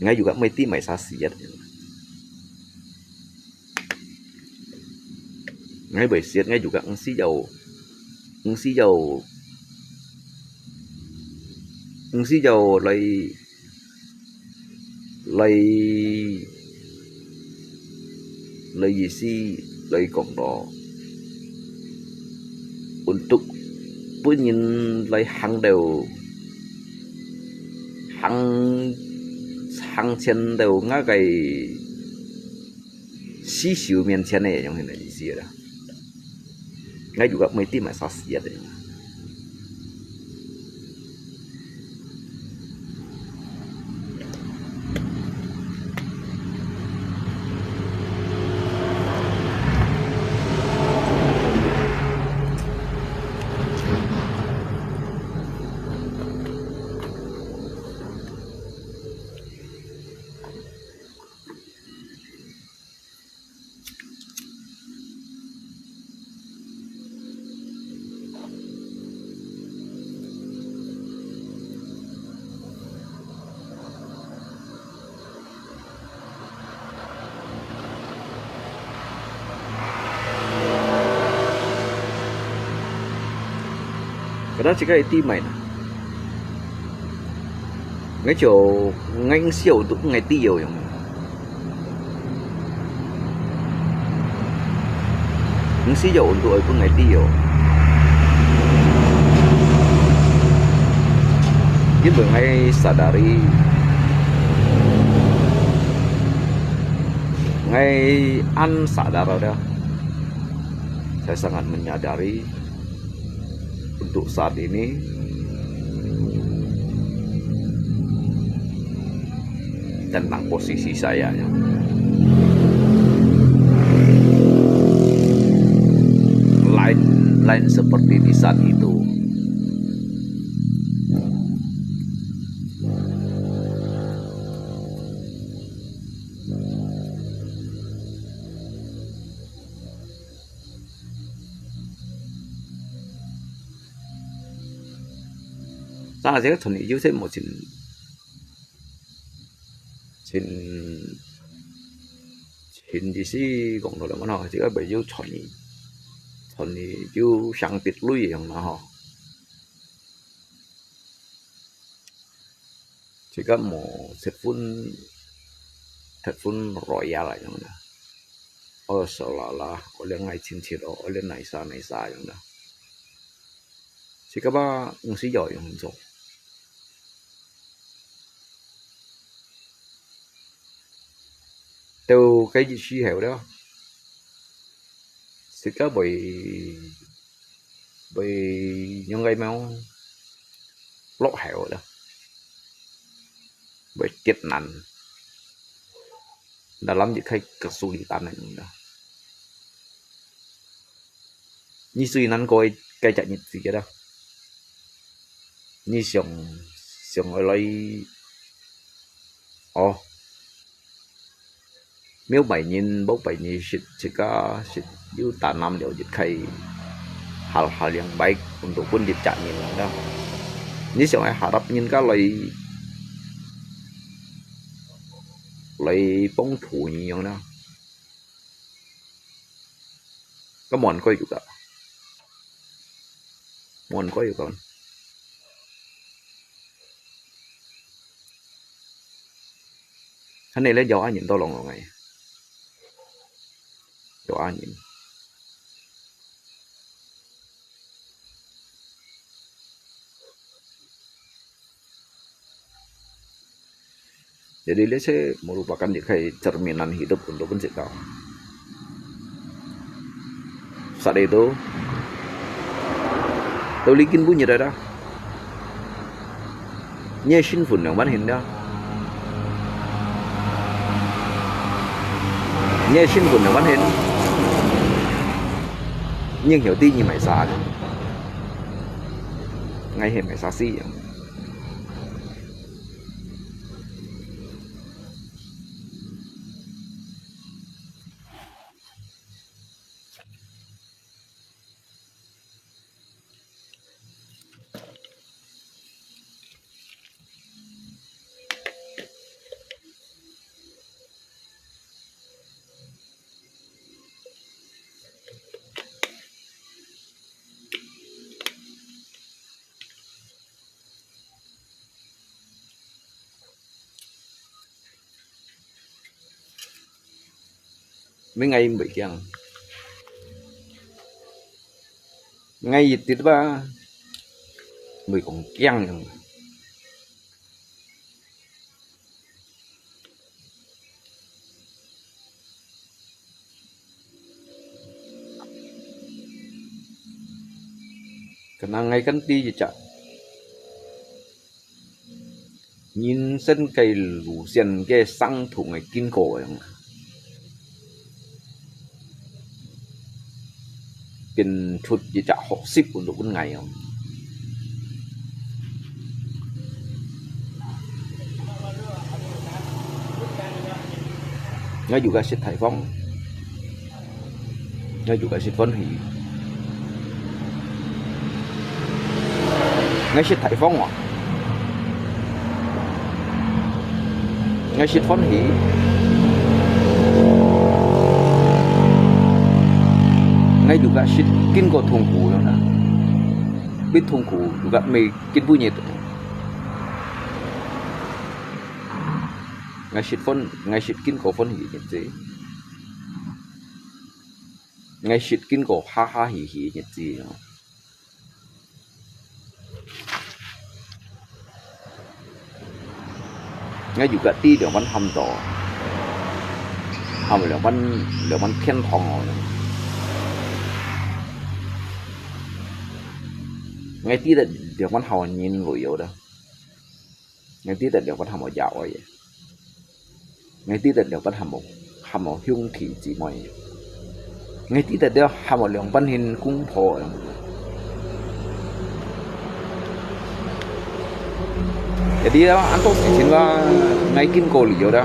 nggak juga mesti masa siat ngay bởi siết ngay juga ngsi dầu lấy gì si lấy cộng đó untuk punya lấy hang đều hang chen đều ngã cái xí xíu miền chen này yang ini gì đó ngay juga mesti masa siat ya. Padahal jika itu main. Ngay chỗ ngay siêu tụ ngay tiêu yang. Ngay siêu untuk itu ngay tiêu. Jadi ngay sadari, ngay sadar ada. Saya sangat menyadari untuk saat ini tentang posisi saya. Lain seperti di saat itu. Ra sẽ thuần ý thêm một chuyện gì xí cũng được mà nó chỉ có bị yêu thuần ý yêu sang tiệt luiอย่างmà họ chỉ có một thật phun rồi ra lạiอย่างđó sợ là ở lên ngày chín chín ở lên này xaอย่างđó chỉ có ba ứng sĩ giỏiอย่างđó theo cái suy hiểu đó sẽ có bị những cái máu lỗ hiểu đó bị chết nặng đã lắm những cái cực su đi tan này đó như suy nắn coi cái chạy nhịp gì cái đó như xong ở lấy nếu bảy nhìn bốc bảy nhìn chỉ có yêu tà năm đều dịch khay hà liền bay untuk pun dịch chạy nhìn đó như xong ai harap nhìn cái lấy bóng thủ như đó có mòn coi juga cái này lấy gió nhìn to lòng ngày doa nhìn jadi lese merupakan kayak cerminan hidup untuk pencipta. Saat itu tôi likin bunyi dah nghe sinh phun yang bán hiện đó nghe sinh phun yang bán hiện nhưng hiểu tin như mày xa ngay hiện mày xa xí vậy. Mấy ngày bị kìa ngay dịch tiết ba mình còn keng rồi karena ngay kan ti gì chả nhìn sân cây lũ xiên cái sang thủ ngày kinh cổ rồiเป็นชุดที่จะ60 untuk pun ngày không nó juga sit Hải Phòng nó juga sit Vân Hỷ ngay sit Hải Phòng ngay sit Vân Hỷ ngay juga sit kinh của thùng củ đó biết痛苦juga makin punya itu ngay shit kin cổ phân hỉ nhật gì ngay shit kin cổ ha ha hỉ nhật gì ngay juga ti được văn hầm tổ hầm là văn thiên thong rồi ngay tí là được văn hào nhìn rồi yếu đó ngay tí là được văn hầm dạo rồi ngay tí là được văn hầm hung thị chỉ mọi ngay tí là được hầm lượng văn hình cũng phổ jadi anto sih naikin koli udah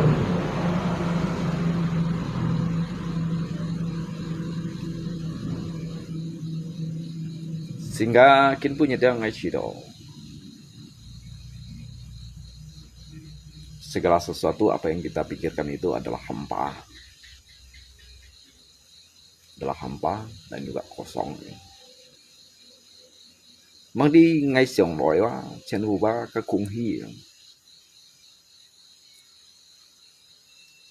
sehingga kin punya dia ngai cido segala sesuatu apa yang kita pikirkan itu adalah hampa dan juga kosong. Mang đi ngay sòng lối quá trên hồ ba cái cung hi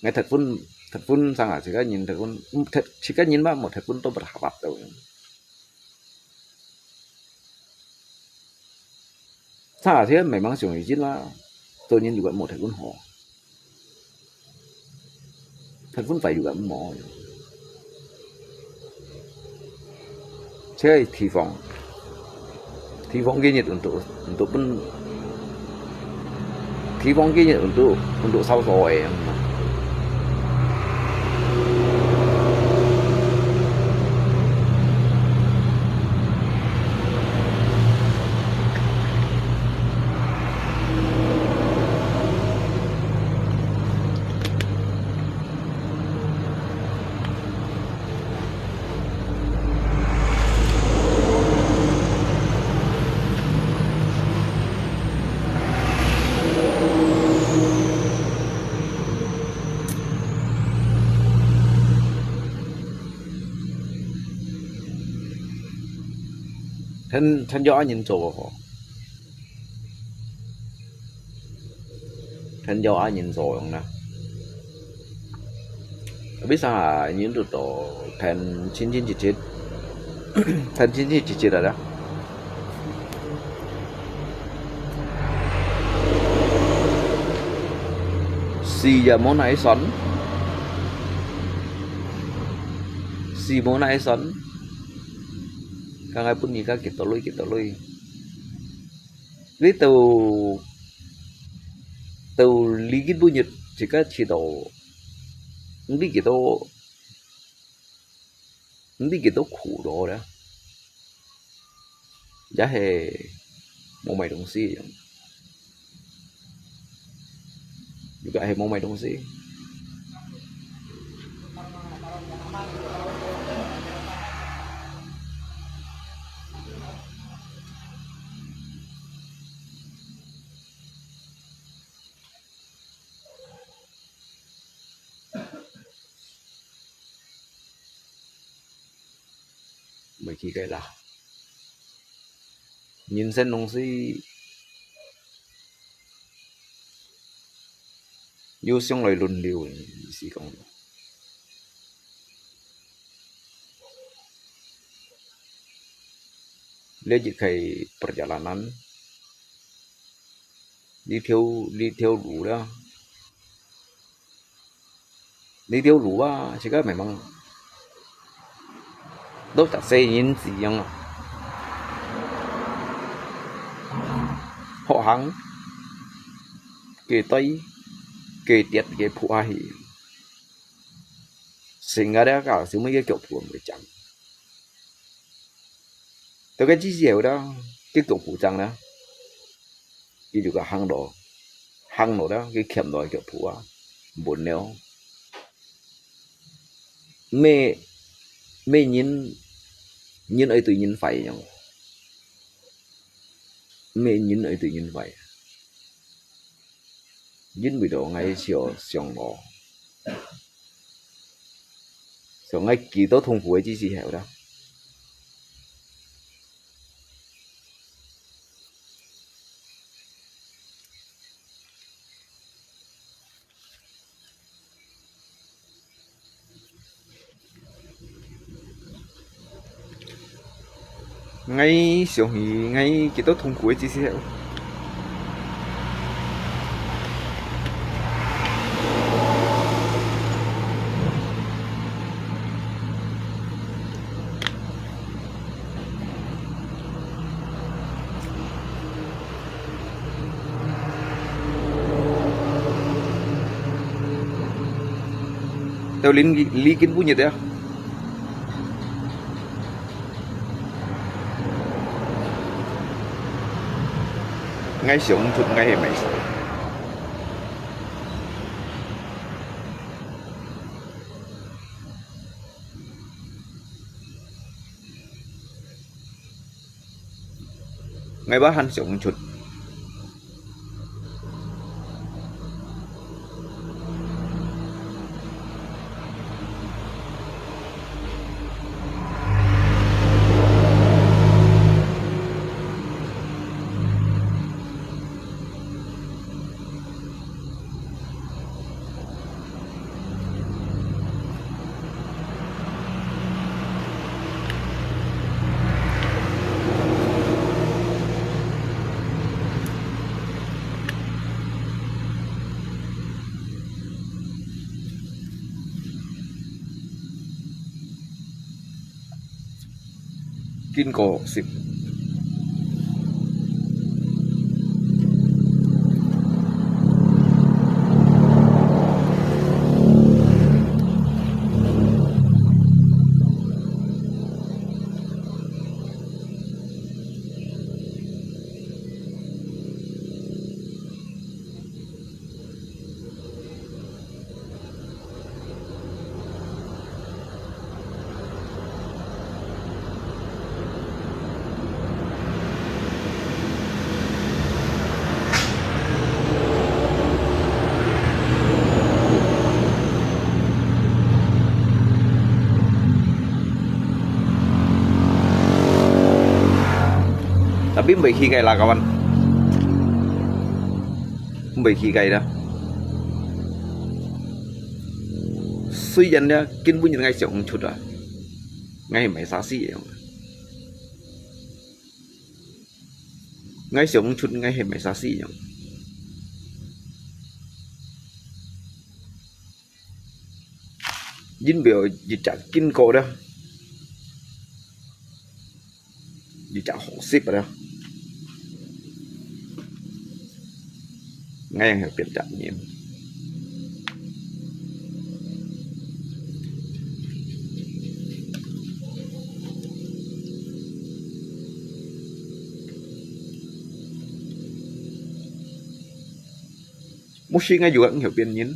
ngay thật vun sang à chỉ có nhìn thật vun thật chỉ có nhìn ba một thật vun tôi bật hạ bạc rồi sang à thế mày mang sòng gì là tôi nhìn juga một thật vun họ thật vun phải juga mỏ chơi thì vong gini untuk vong gini untuk sau rồi thân gió nhìn rồi không nè biết sao là nhìn được tổ thành 99 thành 99 rồi đó si giờ món này sắn kang pun nikah kita lui với tàu ligit bu nhật chỉ có chỉ tàu đi kita khổ đó đó giá hè mau mày đồng si juga hè mau mày đồng si mấy khi cái là nhìn xem đồng si yêu xong lại luân liều gì không lấy chỉ cái perjalanan đi theo đủ đó đi theo đủ á chỉ có mày mong都特四演字樣啊，學行嘅低嘅跌嘅鋪下去，成日咧搞小妹嘅腳盤會震，到cái之後đó cái腳盤震啦，佢就個行路đó cái kiếm đòi腳盤啊，buồn néo mê nhìn ấy tự nhìn phải nhau mê nhìn ấy tự nhìn phải nhìn bị đồ ngay chiều xiong ngõ xiong ngay kỳ tố thông phối chỉ hẻo đó ngay小鱼ngay幾多痛苦嘅知識。Tao likin punya dia. Ngay xuống chụp ngay hệ mày. Ngay bác hắn xuống chụp. Kinh cổ xịp. Tapi mbak hikai lah kawan, mbak hikai dah. Suy dân đó kinh bún ngay chồng chút à, ngay mấy xa xỉ vậy, ngay chồng chút ngay mấy xa xỉ vậy. Dính biểu gì chả kinh cổ đó, gì chả hổ xếp vào đó. Ngay hàng biển trạm nhiệm mesti ngay juga hiểu biên nhín.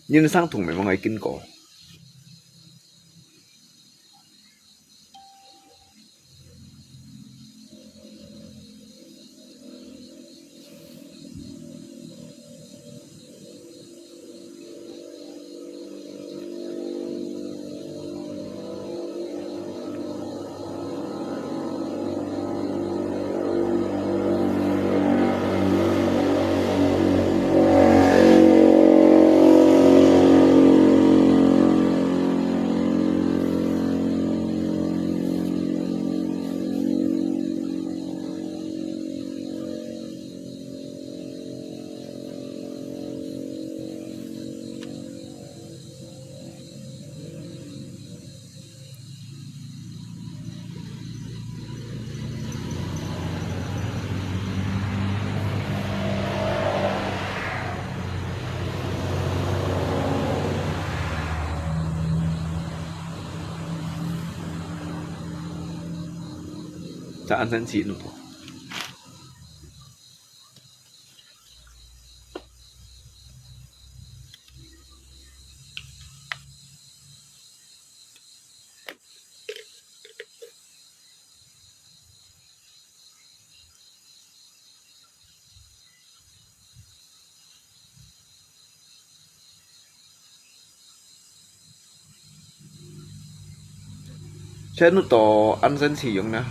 Nhưng sang thùng mấy ngày kinh cổ. Sa ăn sẵn xịn rồi. Saya nu to ăn dân sử dụng na.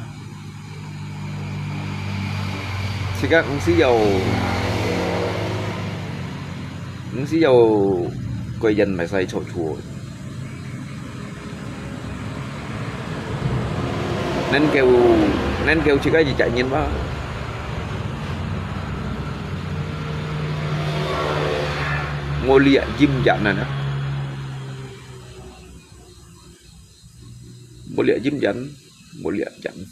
Chỉ các ứng sĩ dầu quay dân mà xài chỗ chùa. Nên kêu chỉ cái gì chạy nhìn ba. Ngô lịa dìm dặn này nè. Ngô lịa dìm dặn. Ngô lịa dặn.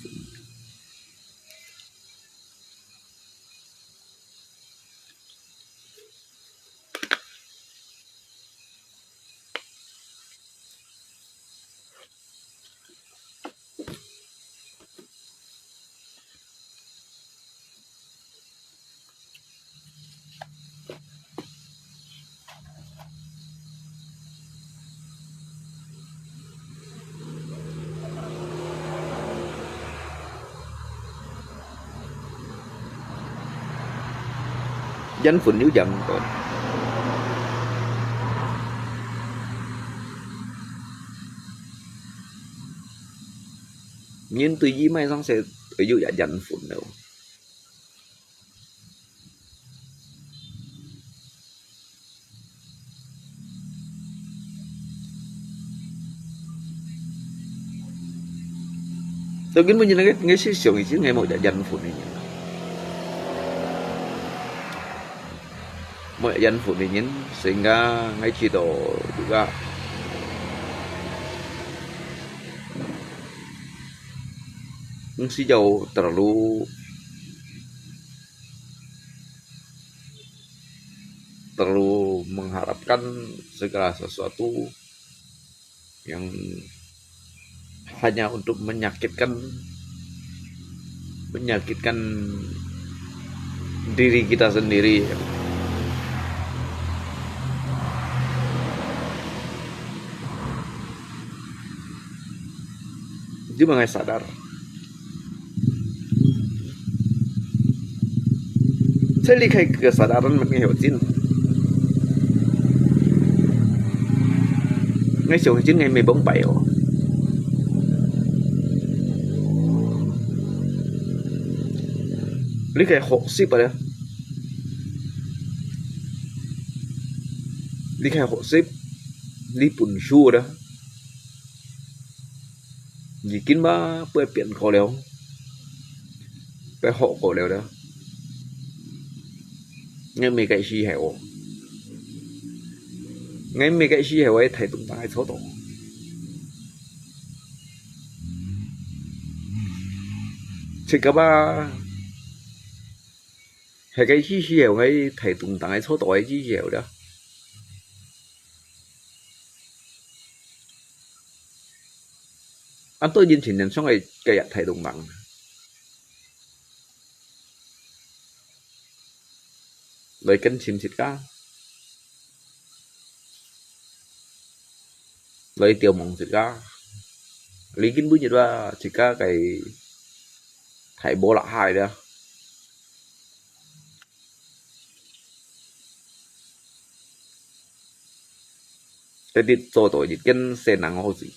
Dân phun níu dặn còn. Nhưng tùy ý mai xong sẽ ở dụ dạ dặn phun đâu. Tôi kiến bao nhiêu là cái sử dụng chứ ngày một dạ dặn phun này. Mọi dân phụ nữ sehingga ngay chỉ tổ juga si jauh terlalu mengharapkan segala sesuatu yang hanya untuk menyakitkan diri kita sendiri. Chứ mà ngài sadar. Saya lihat kesadaran mengenai jin. Ngay số chính ngày 14/7. Lý khai 60 rồi đó. Lý khai 60. Lý bùn xua đó. Vì kín ba bơi biển cổ liều. Bơi hộ cổ liều đó. Ngay mấy cái gì hẻo. Ngay mấy cái gì hẻo ấy thầy tụng tài số tổ. Chỉ cả ba hay cái gì hẻo ấy thầy tụng tài số tổ ấy gì hẻo đó. Anh tôi nhìn nhận xong rồi cái thầy tụng bằng. Lời kênh xin xịt cá. Lời tiểu mộng xịt cá. Lý kính bữa như đó xịt cá cái thầy bố lạ hai đó. Cái đi tôi dịch kênh xe nặng hồ gì.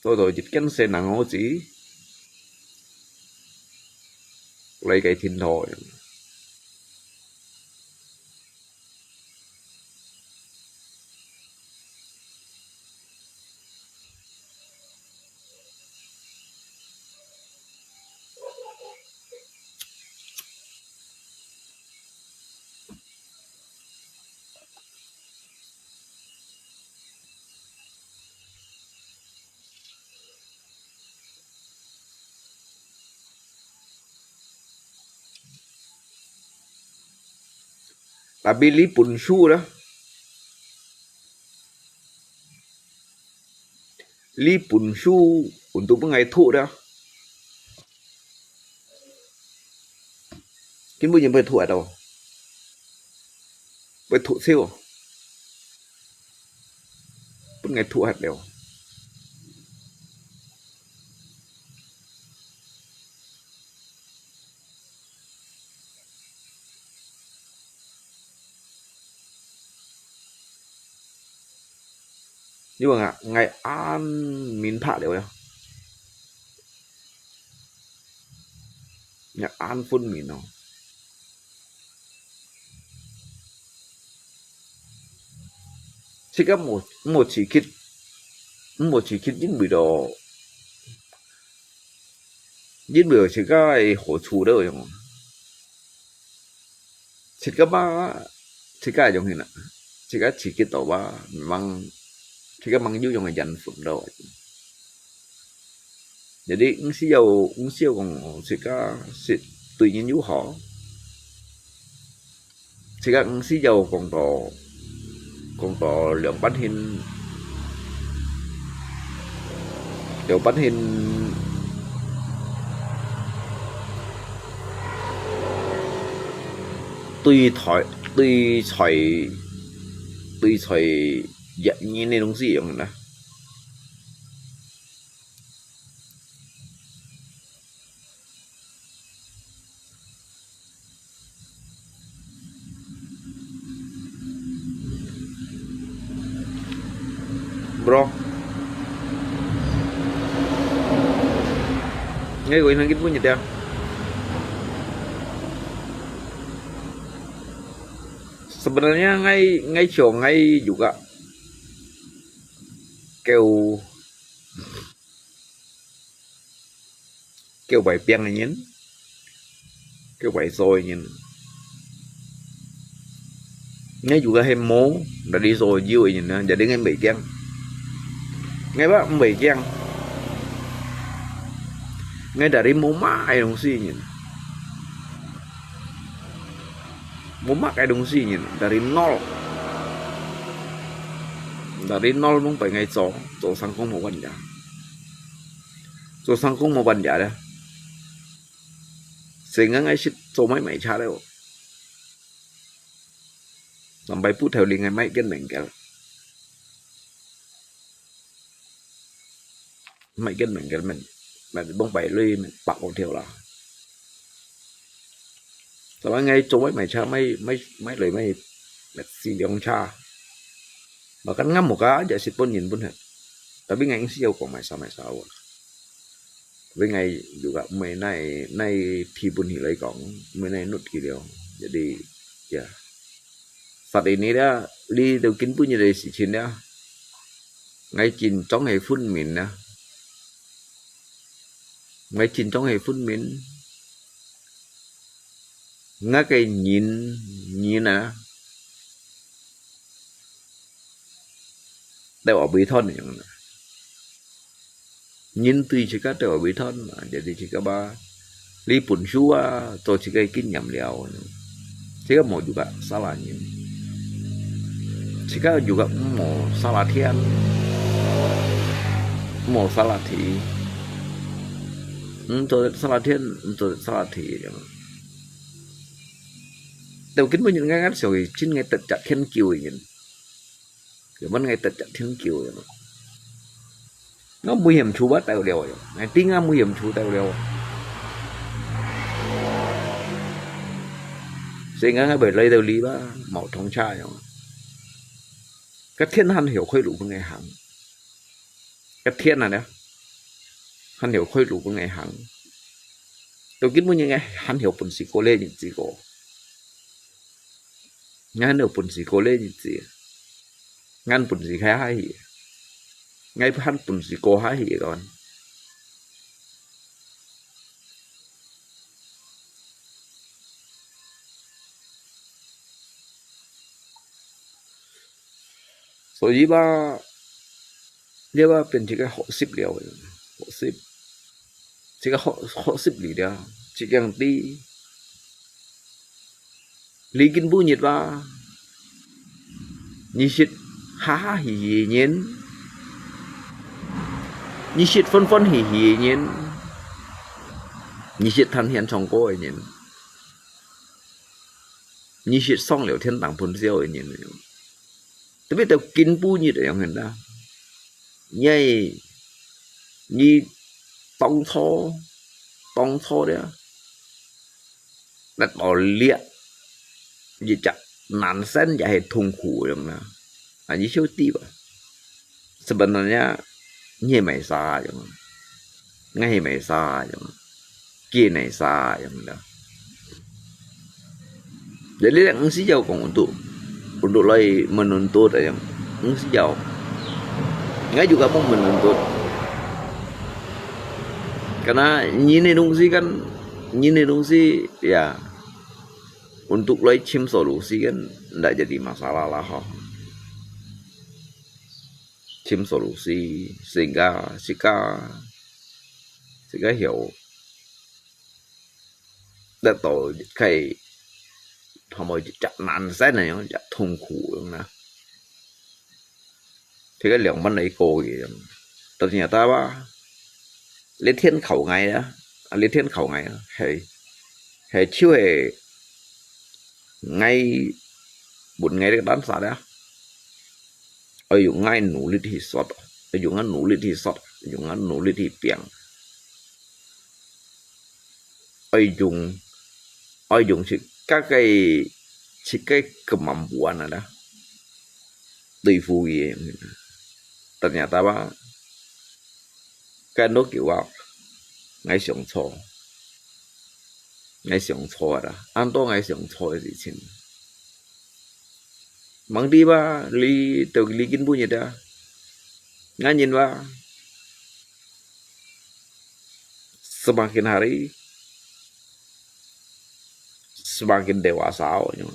Tôi dịch kênh xe nặng hồ gì. Lấy cái thiên thôi. Tapi Li Pun Su đó. Li Pun Su untuk mengai thụ đó. Cái bây giờ phải thụ ở đâu? Phải thụ siêu. Vẫn ngày thụ hạt đều. nhưng mà ngày an min phạ đều đâu ngày an phun min nó chỉ có một chỉ kít những bữa đó những bữa chỉ có ai hỗ trợ đâu không chỉ có ba chỉ có ai giống như nè chỉ có chỉ kít tàu ba mang chỉ có mang dưới trong cái dàn phun đâu jadi ứng siêu còn chỉ có tự nhiên dưới họ chỉ có ứng siêu còn có lượng bắn hình tùy thoại dẫn như nên đúng gì không nè bro ngay gue nangkit punya dia sebenarnya ngay chiều ngay juga kêu bảy piang này nhấn kêu bảy rồi nhìn ngay juga hemo đã đi rồi vui nhìn nè jadi ngay bảy piang ngay bác bảy piang ngay dari moma ai dong sih nhìn moma ai dong sih nhìn dari nol mong phải ngay chỗ sang không một vấn đề chỗ sang không một vấn đề đấy sehingga ngay shit chỗ mấy mày cha đấy sampai phút theo liền ngay mấy cái mình cả mình bông bảy ly mình bạc một thiểu là sau ngay chỗ mấy mày cha mấy lời mấy xin ông cha mà kan ngam một cái giờ xịt pun nhìn pun hết tapi ngay siêu của mày sao với ngay juga mấy này thì pun hi lấy còn mấy này nút kỳ điều jadi ya saat ini dah li đầu kín punya dari si Chin dah ngay chín trong ngày phun min nè ngay chín trong ngày phun min ngay cái nhìn nè đều ở bí thon này nhìn tuy chỉ có đều ở bí thon mà jadi chỉ có ba li pun chua tôi chỉ cái kinh nhầm liao chỉ có một juga salah nhìn chỉ có juga một salah thiên một salah thì tôi salah thiên tôi salah thì đầu kính với những cái ngắt rồi chính ngay tận chặt thiên kiều nhìn cái vấn ngay tận chặt thiên kiều nó nguy hiểm chú bắt tàu đều ngày tiếng nga nguy hiểm chú tàu đều sehingga ngay bởi lấy đầu lý ba màu trong chai cái thiên hắn hiểu khơi lũ của ngày hàng cái thiên này đấy hắn hiểu khơi lũ của ngày hàng đầu kính với những cái hắn hiểu phần sĩ cô lê những gì cô ngay hiểu phần sĩ cô lê những gì ngăn phần sĩ khai hai ngay hắn phần sĩ cô hai hỉ còn所以吧，你吧变这个学习了，学习，这个学习里了，这个地，离kinh不nhiệt吧，你是哈哈嘻嘻nhiên，你是phân phân嘻嘻nhiên，你是谈天唱歌的nhiên，你是上了天堂喷笑的nhiên。tapi tao kinh bu như vậy người ta nhây như tông thô đấy đặt bỏ liệt gì chặt nản sen dài thùng khủ được nè như siêu ti vậy sebenarnya như mày xa giống ngay mày xa giống kia này xa giống đó. Jadi yang sih jauh kong untuk lagi menuntut yang sih jauh. Nggak juga mau menuntut. Karena ini dong sih ya untuk lagi cim solusi kan nggak jadi masalah lah. Cim solusi sehingga jika hiểu đã tổ cái họ mới chặt nạn xét này nó chặt痛苦nè thì cái lượng vấn đề cô gì từ nhà ta ba lấy thiên khẩu ngày đó lấy thiên khẩu ngày hệ chiếu hệ ngay 4 ngày để bán xả đó ở dùng ngay nụ lít thì sọt ở dùng ngay nụ lít thì sọt dùng ngay nụ lít thì piang ở dùng chỉ các cái kemampuan ada tùy phụ gì ternyata ba cái nó kiểu vào ngay sống cho đó ăn to ngay sống cho gì chứ mang đi ba từ li kinh bu gì đó ngay nhìn ba semakin hari semakin dewasa nhưng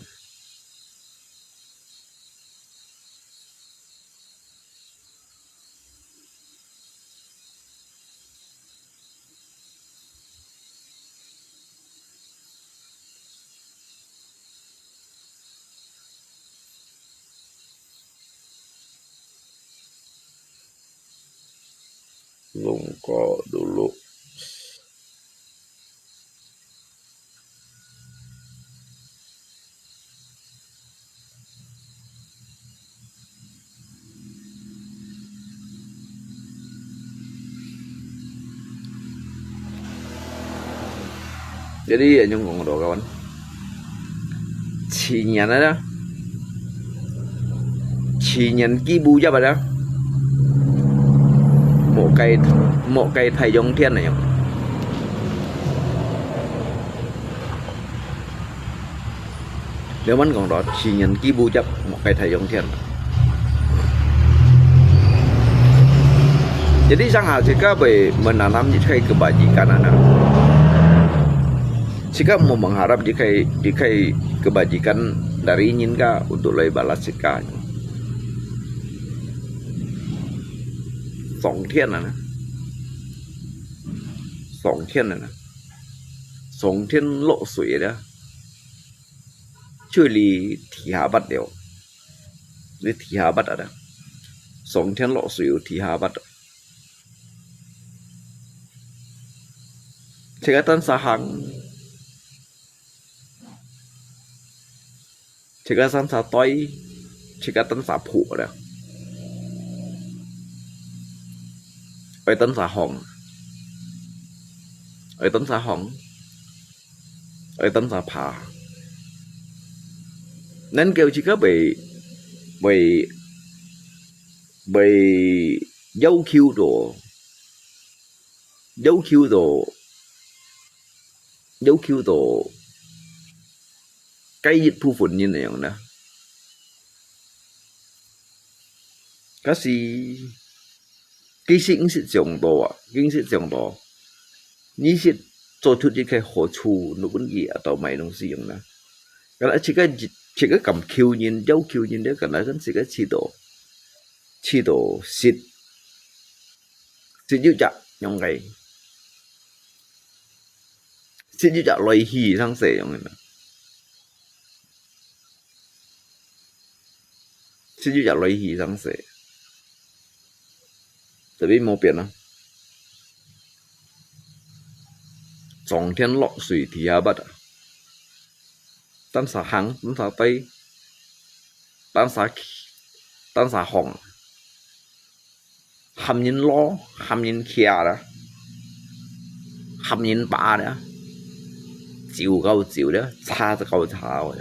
lungko dulu. Jadi ya nyung ngomong kawan, chi nhận đó, chi nhận ký bu cho bà đó, một cây thầy dòng thiên này, nếu vẫn còn đó chi nhận ký bu chấp một cây thầy dòng thiên. Jadi sangat jika menanam jika kebajikan anak. Jika mau mengharap jika kebajikan dari Nyinka untuk lebih balas jika Song Thiên này Song Thiên lộ suy đó chơi li thì hạ bắt đều li thì hạ bắt ở đó Song Thiên lộ suy thì hạ bắt jika tan sahang jika tan sa toy jika tan sa phụ đó ở tấn xã hồng ở tấn xã phà nên kêu chỉ có bị dấu khiêu đồ cái dịch phu phun như này nè cái gì cái sự trồng đồ như sự做出这个好处如果你到买东西用呢cái là chỉ cái cầm khiêu nhìn dấu khiêu nhìn đấy cái là cái sự cái chỉ đồ xịt giữ chặt trong ngày xịt giữ chặt loài hì sang sẻ trong này xịt giữ chặt loài hì sang sẻ tại vì một biển đó Song Thiên lộ suy thì hạ bắt tan xã hằng tan xã tây tan xã hồng hàm nhìn lo hàm nhìn kia đó hàm nhìn ba đó chịu đó xa rồi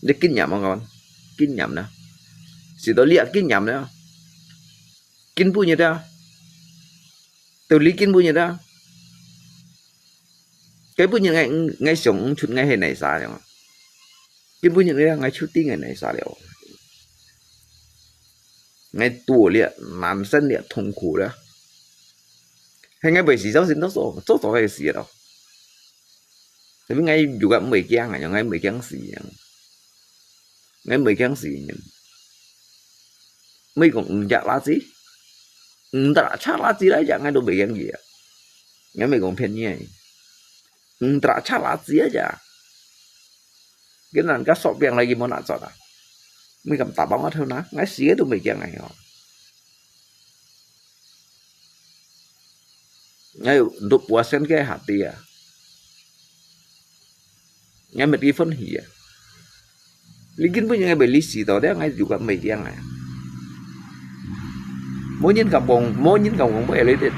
để kinh nghiệm không con kinh nghiệm đó chỉ tôi liệt kinh nghiệm đó kin punya dah tôi lý kin punya dah cái punya ngay sống chút ngay hệ này sao rồi kin punya dah ngay chút tiếng ngày này sao rồi ngay tuổi liệt nam sinh liệt痛苦的hay ngay bởi vì giáo sinh tốt cái gì đâu tapi ngay juga megang aja ngay megang sih ngay megang sih mấy còn dạ lá gì ta chắc lá gì đấy chẳng ngay đồ megang gì ngay mấy còn phiền như này ta chắc lá gì aja cái này cái sọt bèn lagi mau nak sọt à mấy cầm tạp bóng ở thôi ngay xía đồ megang này ngay untuk puasan ke hati ya ngay mesti phân hỉ likin punya ngay beli sih tau dia ngay juga megang này mỗi nhìn cặp bông bể lấy điện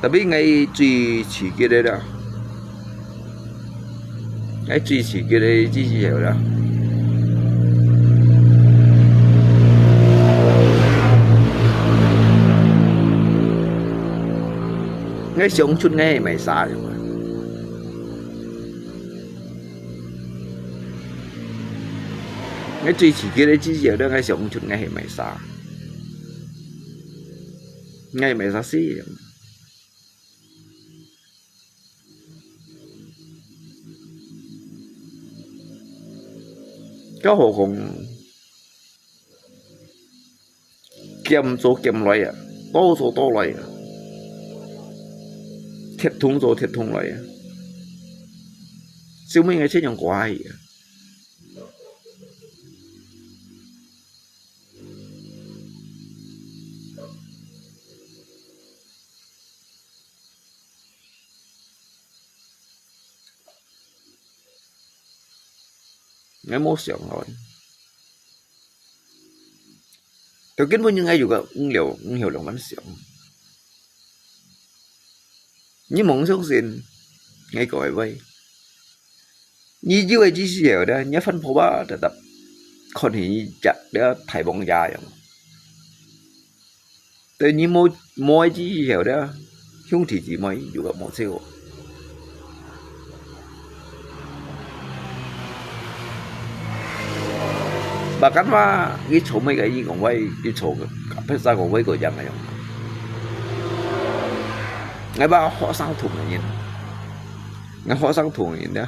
tapi ngay chỉ kia đây đó ngay chỉ kia đây chỉ hiểu đó ngay sống chút ngay mày xa rồi mà ngay chỉ kia đấy chỉ hiểu đó ngay sống chút ngay mày xa ngay mày xa xí cái hồ cùng kiếm số kiếm loại à tô số tô loại à thiệt thùng số thiệt thùng loại à siêu mấy ngày chết nhằng quái à ngay mau siang rồi tôi kiến với những ai juga hiểu lòng bắn siang nhưng mong sống xin ngay cõi vây như như vậy chỉ hiểu đó nhớ phân phối ba để tập còn thì chặt để thải bóng dài không tôi như mỗi chỉ hiểu đó không thì chỉ mấy juga một siêu bahkan mah cái chỗ mấy cái gì còn vay cái chỗ cái ra còn vay của dân này ngay ba họ sang thùng này nhìn ngay họ sang thùng này nhìn đó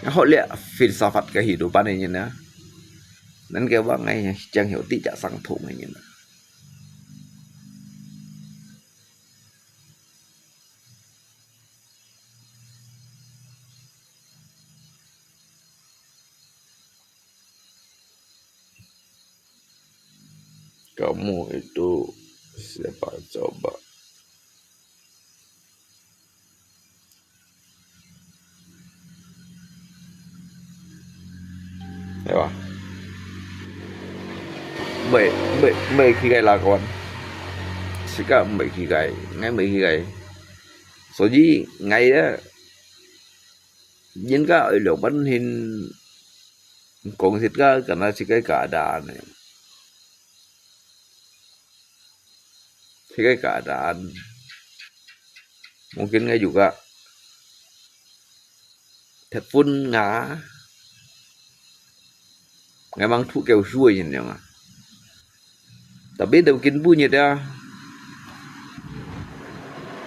ngay họ liệt filsafat kehidupan này nhìn đó nên kêu bác ngay chẳng hiểu tí trả sang thùng này nhìn đó. Kamu itu siapa coba? Thấy không? Mấy khi gai là con, chỉ cả mấy khi gai, ngay mấy khi gai, số gì ngay đó, những cái ở lỗ bắn hình, còn thịt cái nó chỉ cái cả đàn này. Thì keadaan mungkin nggak juga telepon nggak mang thu kêu xuôi nhìn nhau mà tapi mungkin punya dah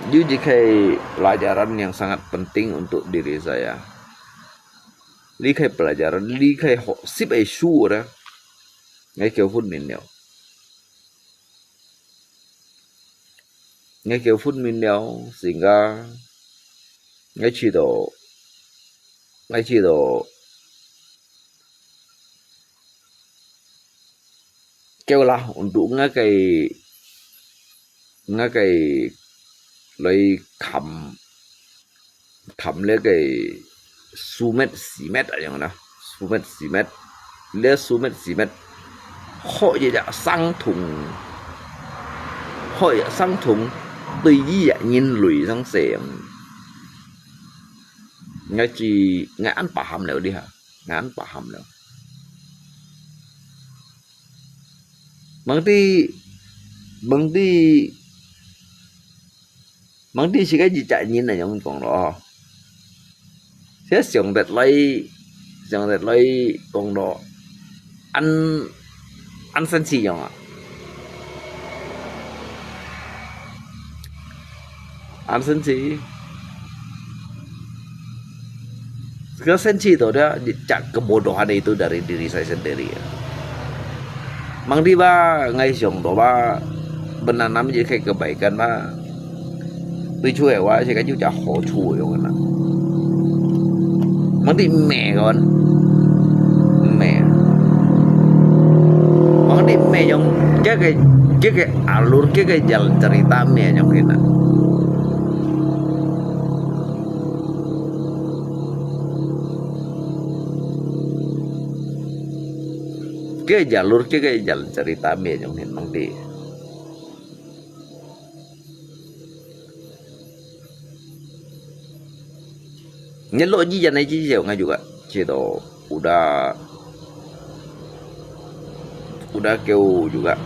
jadi kayak pelajaran yang sangat penting untuk diri saya likai pelajaran likai sip isu dah nggak kêu phun nhìn nhau ngay kêu phun min nhau sehingga ngay chỉ độ kêu là untuk ngay cái lấy khẩm lấy cái sumet cement ở trong đó sumet cement lấy sumet cement họ gì đã sang thùng tùy ý nhìn lùi sang xe ngay chỉ ngay ăn bà hầm nữa đi hả ngan paham lo mangti mangti mangti sih cái gì chạy nhìn này giống còn đó thế xong đẹp lấy còn đó ăn sân chi giống à ăn sân chi ke sensi itu dia cak kebodohan itu dari diri saya sendiri ya. Mang di ba ngai siong do ba menanam je kayak kebaikan ba. Tôi chui wa sẽ cái chú chả hổ chui rồi nè. Mang di mẹ con. Mẹ. Mang di mẹ yang cái alur cái jalan cerita mẹ yang kena. Cái jalur cái jalan cerita mẹ yang kena mang di. Nyelok ji janai ji jauh nggak juga, cito udah keu juga,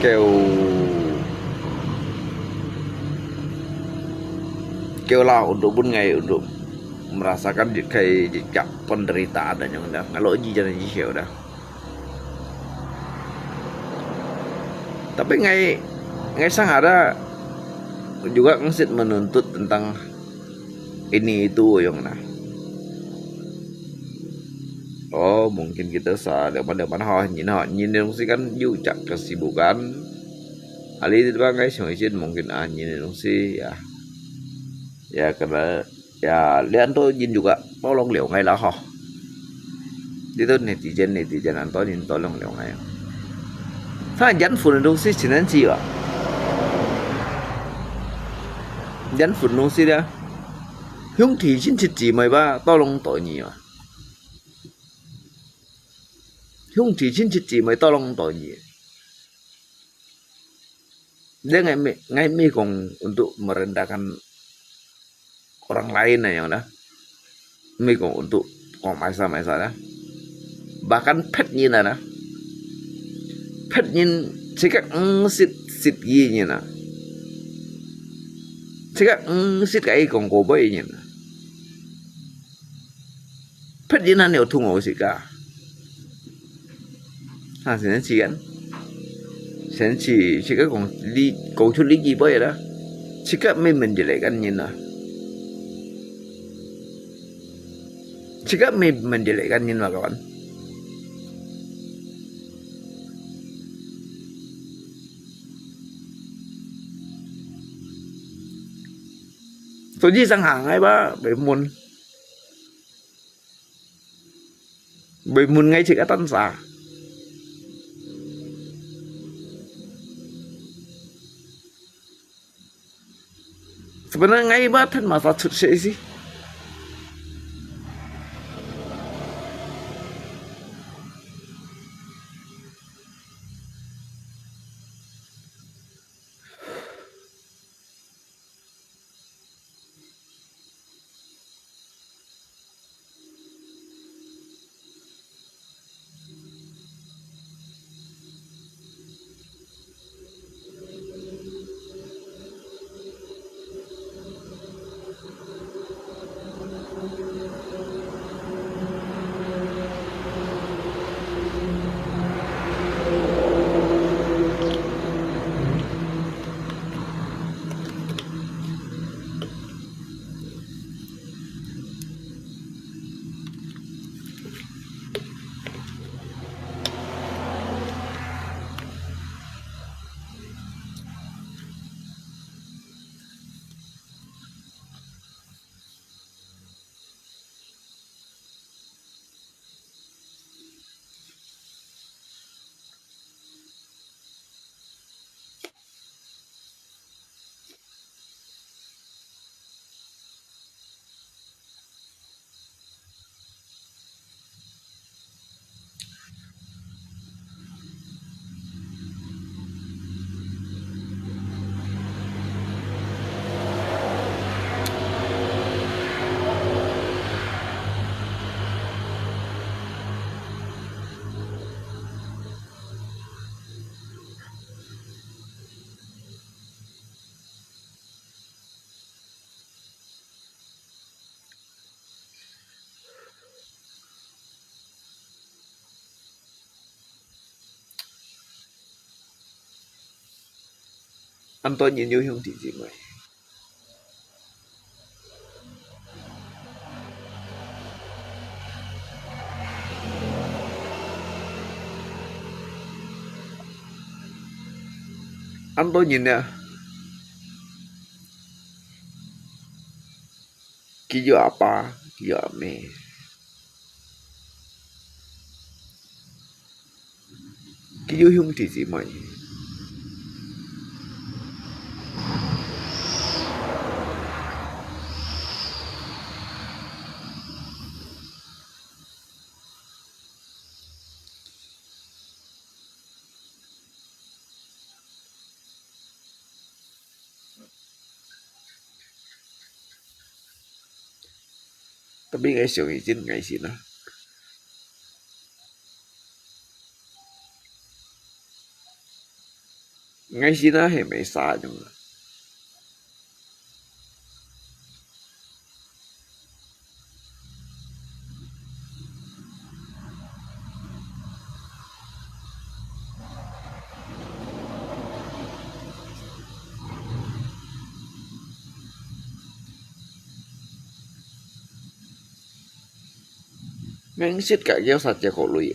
keu lah untuk pun ngai untuk merasakan kayak jejak penderitaan dan yang udah ngelok ji janai ji jauh dah. Tapi ngai sang ada juga ngesit menuntut tentang ini itu yang nah. Oh mungkin kita daripada mana nhìn dong sih kan juga kesibukan. Kali itu bang guys mungkin nhìn dong sih ya karena ya lihat tuh nhìn juga tolong liu ngay lah ho. Itu netizen anto nhìn tolong liu ngay.ถ้ายันฝุ่นdong sih chính gì ạ? Dán phun nông sĩ đó hướng thì chính trị chỉ mày ba to long tội nhiều hướng thì chính trị chỉ mày to long tội nhiều dia ngai mi kong untuk merendahkan orang lain yang dah mi kong untuk kong maisa dah bahkan pet nhìn dah pet nhìn sikap sit gini nah Sika sit kai kong ko boy nyen. Pet jinan neo tungo sika. Ha sen chi kan. Sen chi sika kong chu li ji boy da. Sika me menjelek kan nyen na. Sika me menjelek kan nyen lah kawan. Tôi chỉ sang hàng ngay ba bởi muốn ngay chỉ cái tan xả sebenarnya ngay ba thân mà sao thực sự sih anh tôi nhìn vô không thì gì mày anh tôi nhìn nè kiyo apa kiyo ame kiyo không thì gì mày tapi ngay siêu izin ngay sih nah ngay sih nah hay mấy xa nhưng ngay xít cả kéo sạch cho khổ lụy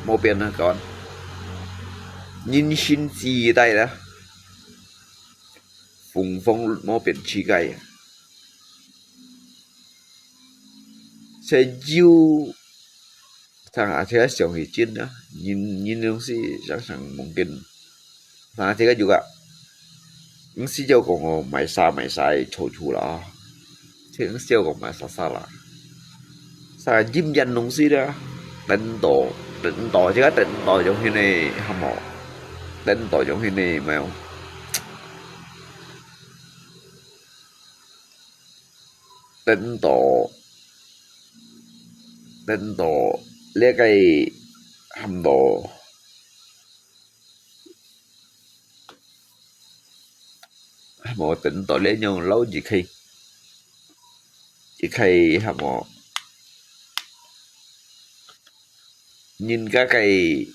một biển hả con nhìn xin gì đây đó phùng phong một biển chi cây sẽ yêu thằng à thế siêu hỷ chín đó nhìn những gì sẵn sàng mungkin thằng thế juga những gì cho con mày sai chối chua là thế những siêu con mày sa là sa diêm danh những gì đó định tổ chứ định tổ giống như này hâm mộ định tổ giống như này mà không định tổ lấy cái hâm mộ định tổ lấy nhau lâu chỉ khi hâm mộ nhìn các cái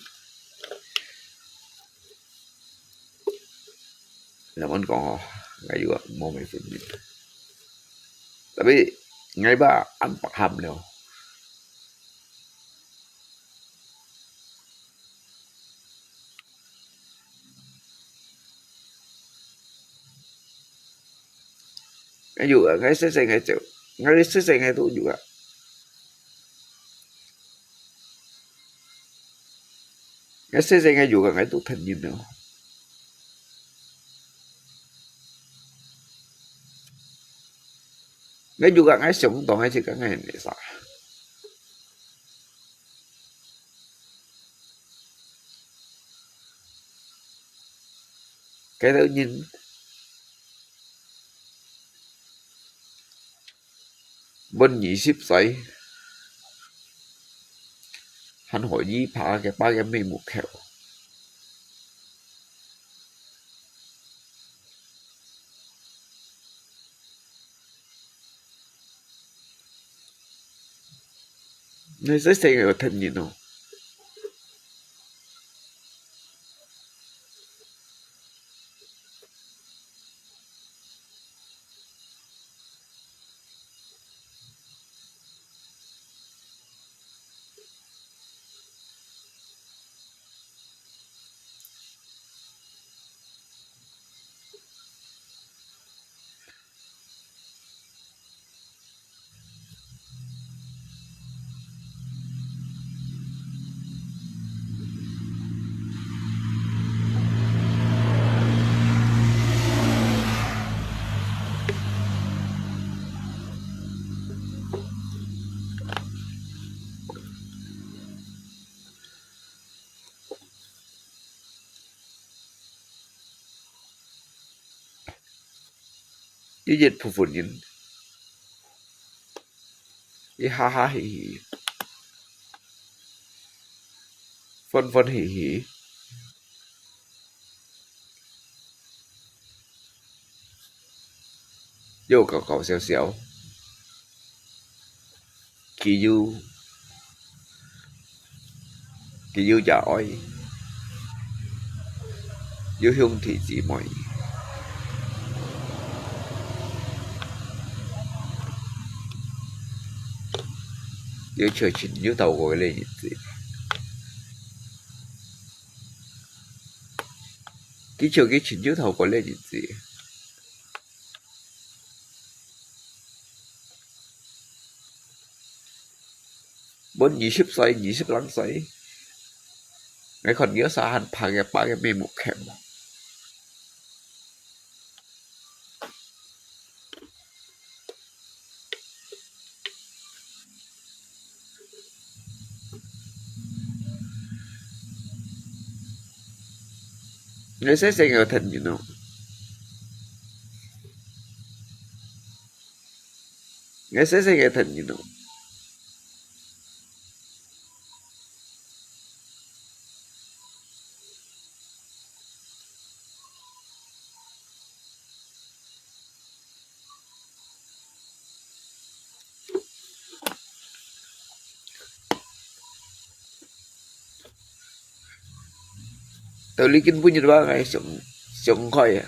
làm ăn còn ngay juga mau main film tapi ngay ba anh paham loh ngay juga ngay selesai ngay itu juga ngay selesai ngay juga ngay itu thành nhìn nào ngay juga ngay sống toàn ngay chỉ cả ngày này sao cái tự nhiên bên 20 歲 hắn hỏi gì phá cái ba cái mê một kẹo 내 세상에 어떤 일이노? 이 옛 부분인 이 하하히히 펀펀히히 vô cầu cầu xèo xèo kỳ du giả oi yêu hương thị gì mọi yêu trời chỉnh yêu tàu gọi lên gì cái chỉnh yêu tàu gọi lên gì bốn 20 xoay ngay còn nhớ xa hẳn phá cái ba cái mê một kèm người sẽ sinh ở thần you know người sẽ sinh ở thần you know tôi lý kinh punya dua guys sống khỏi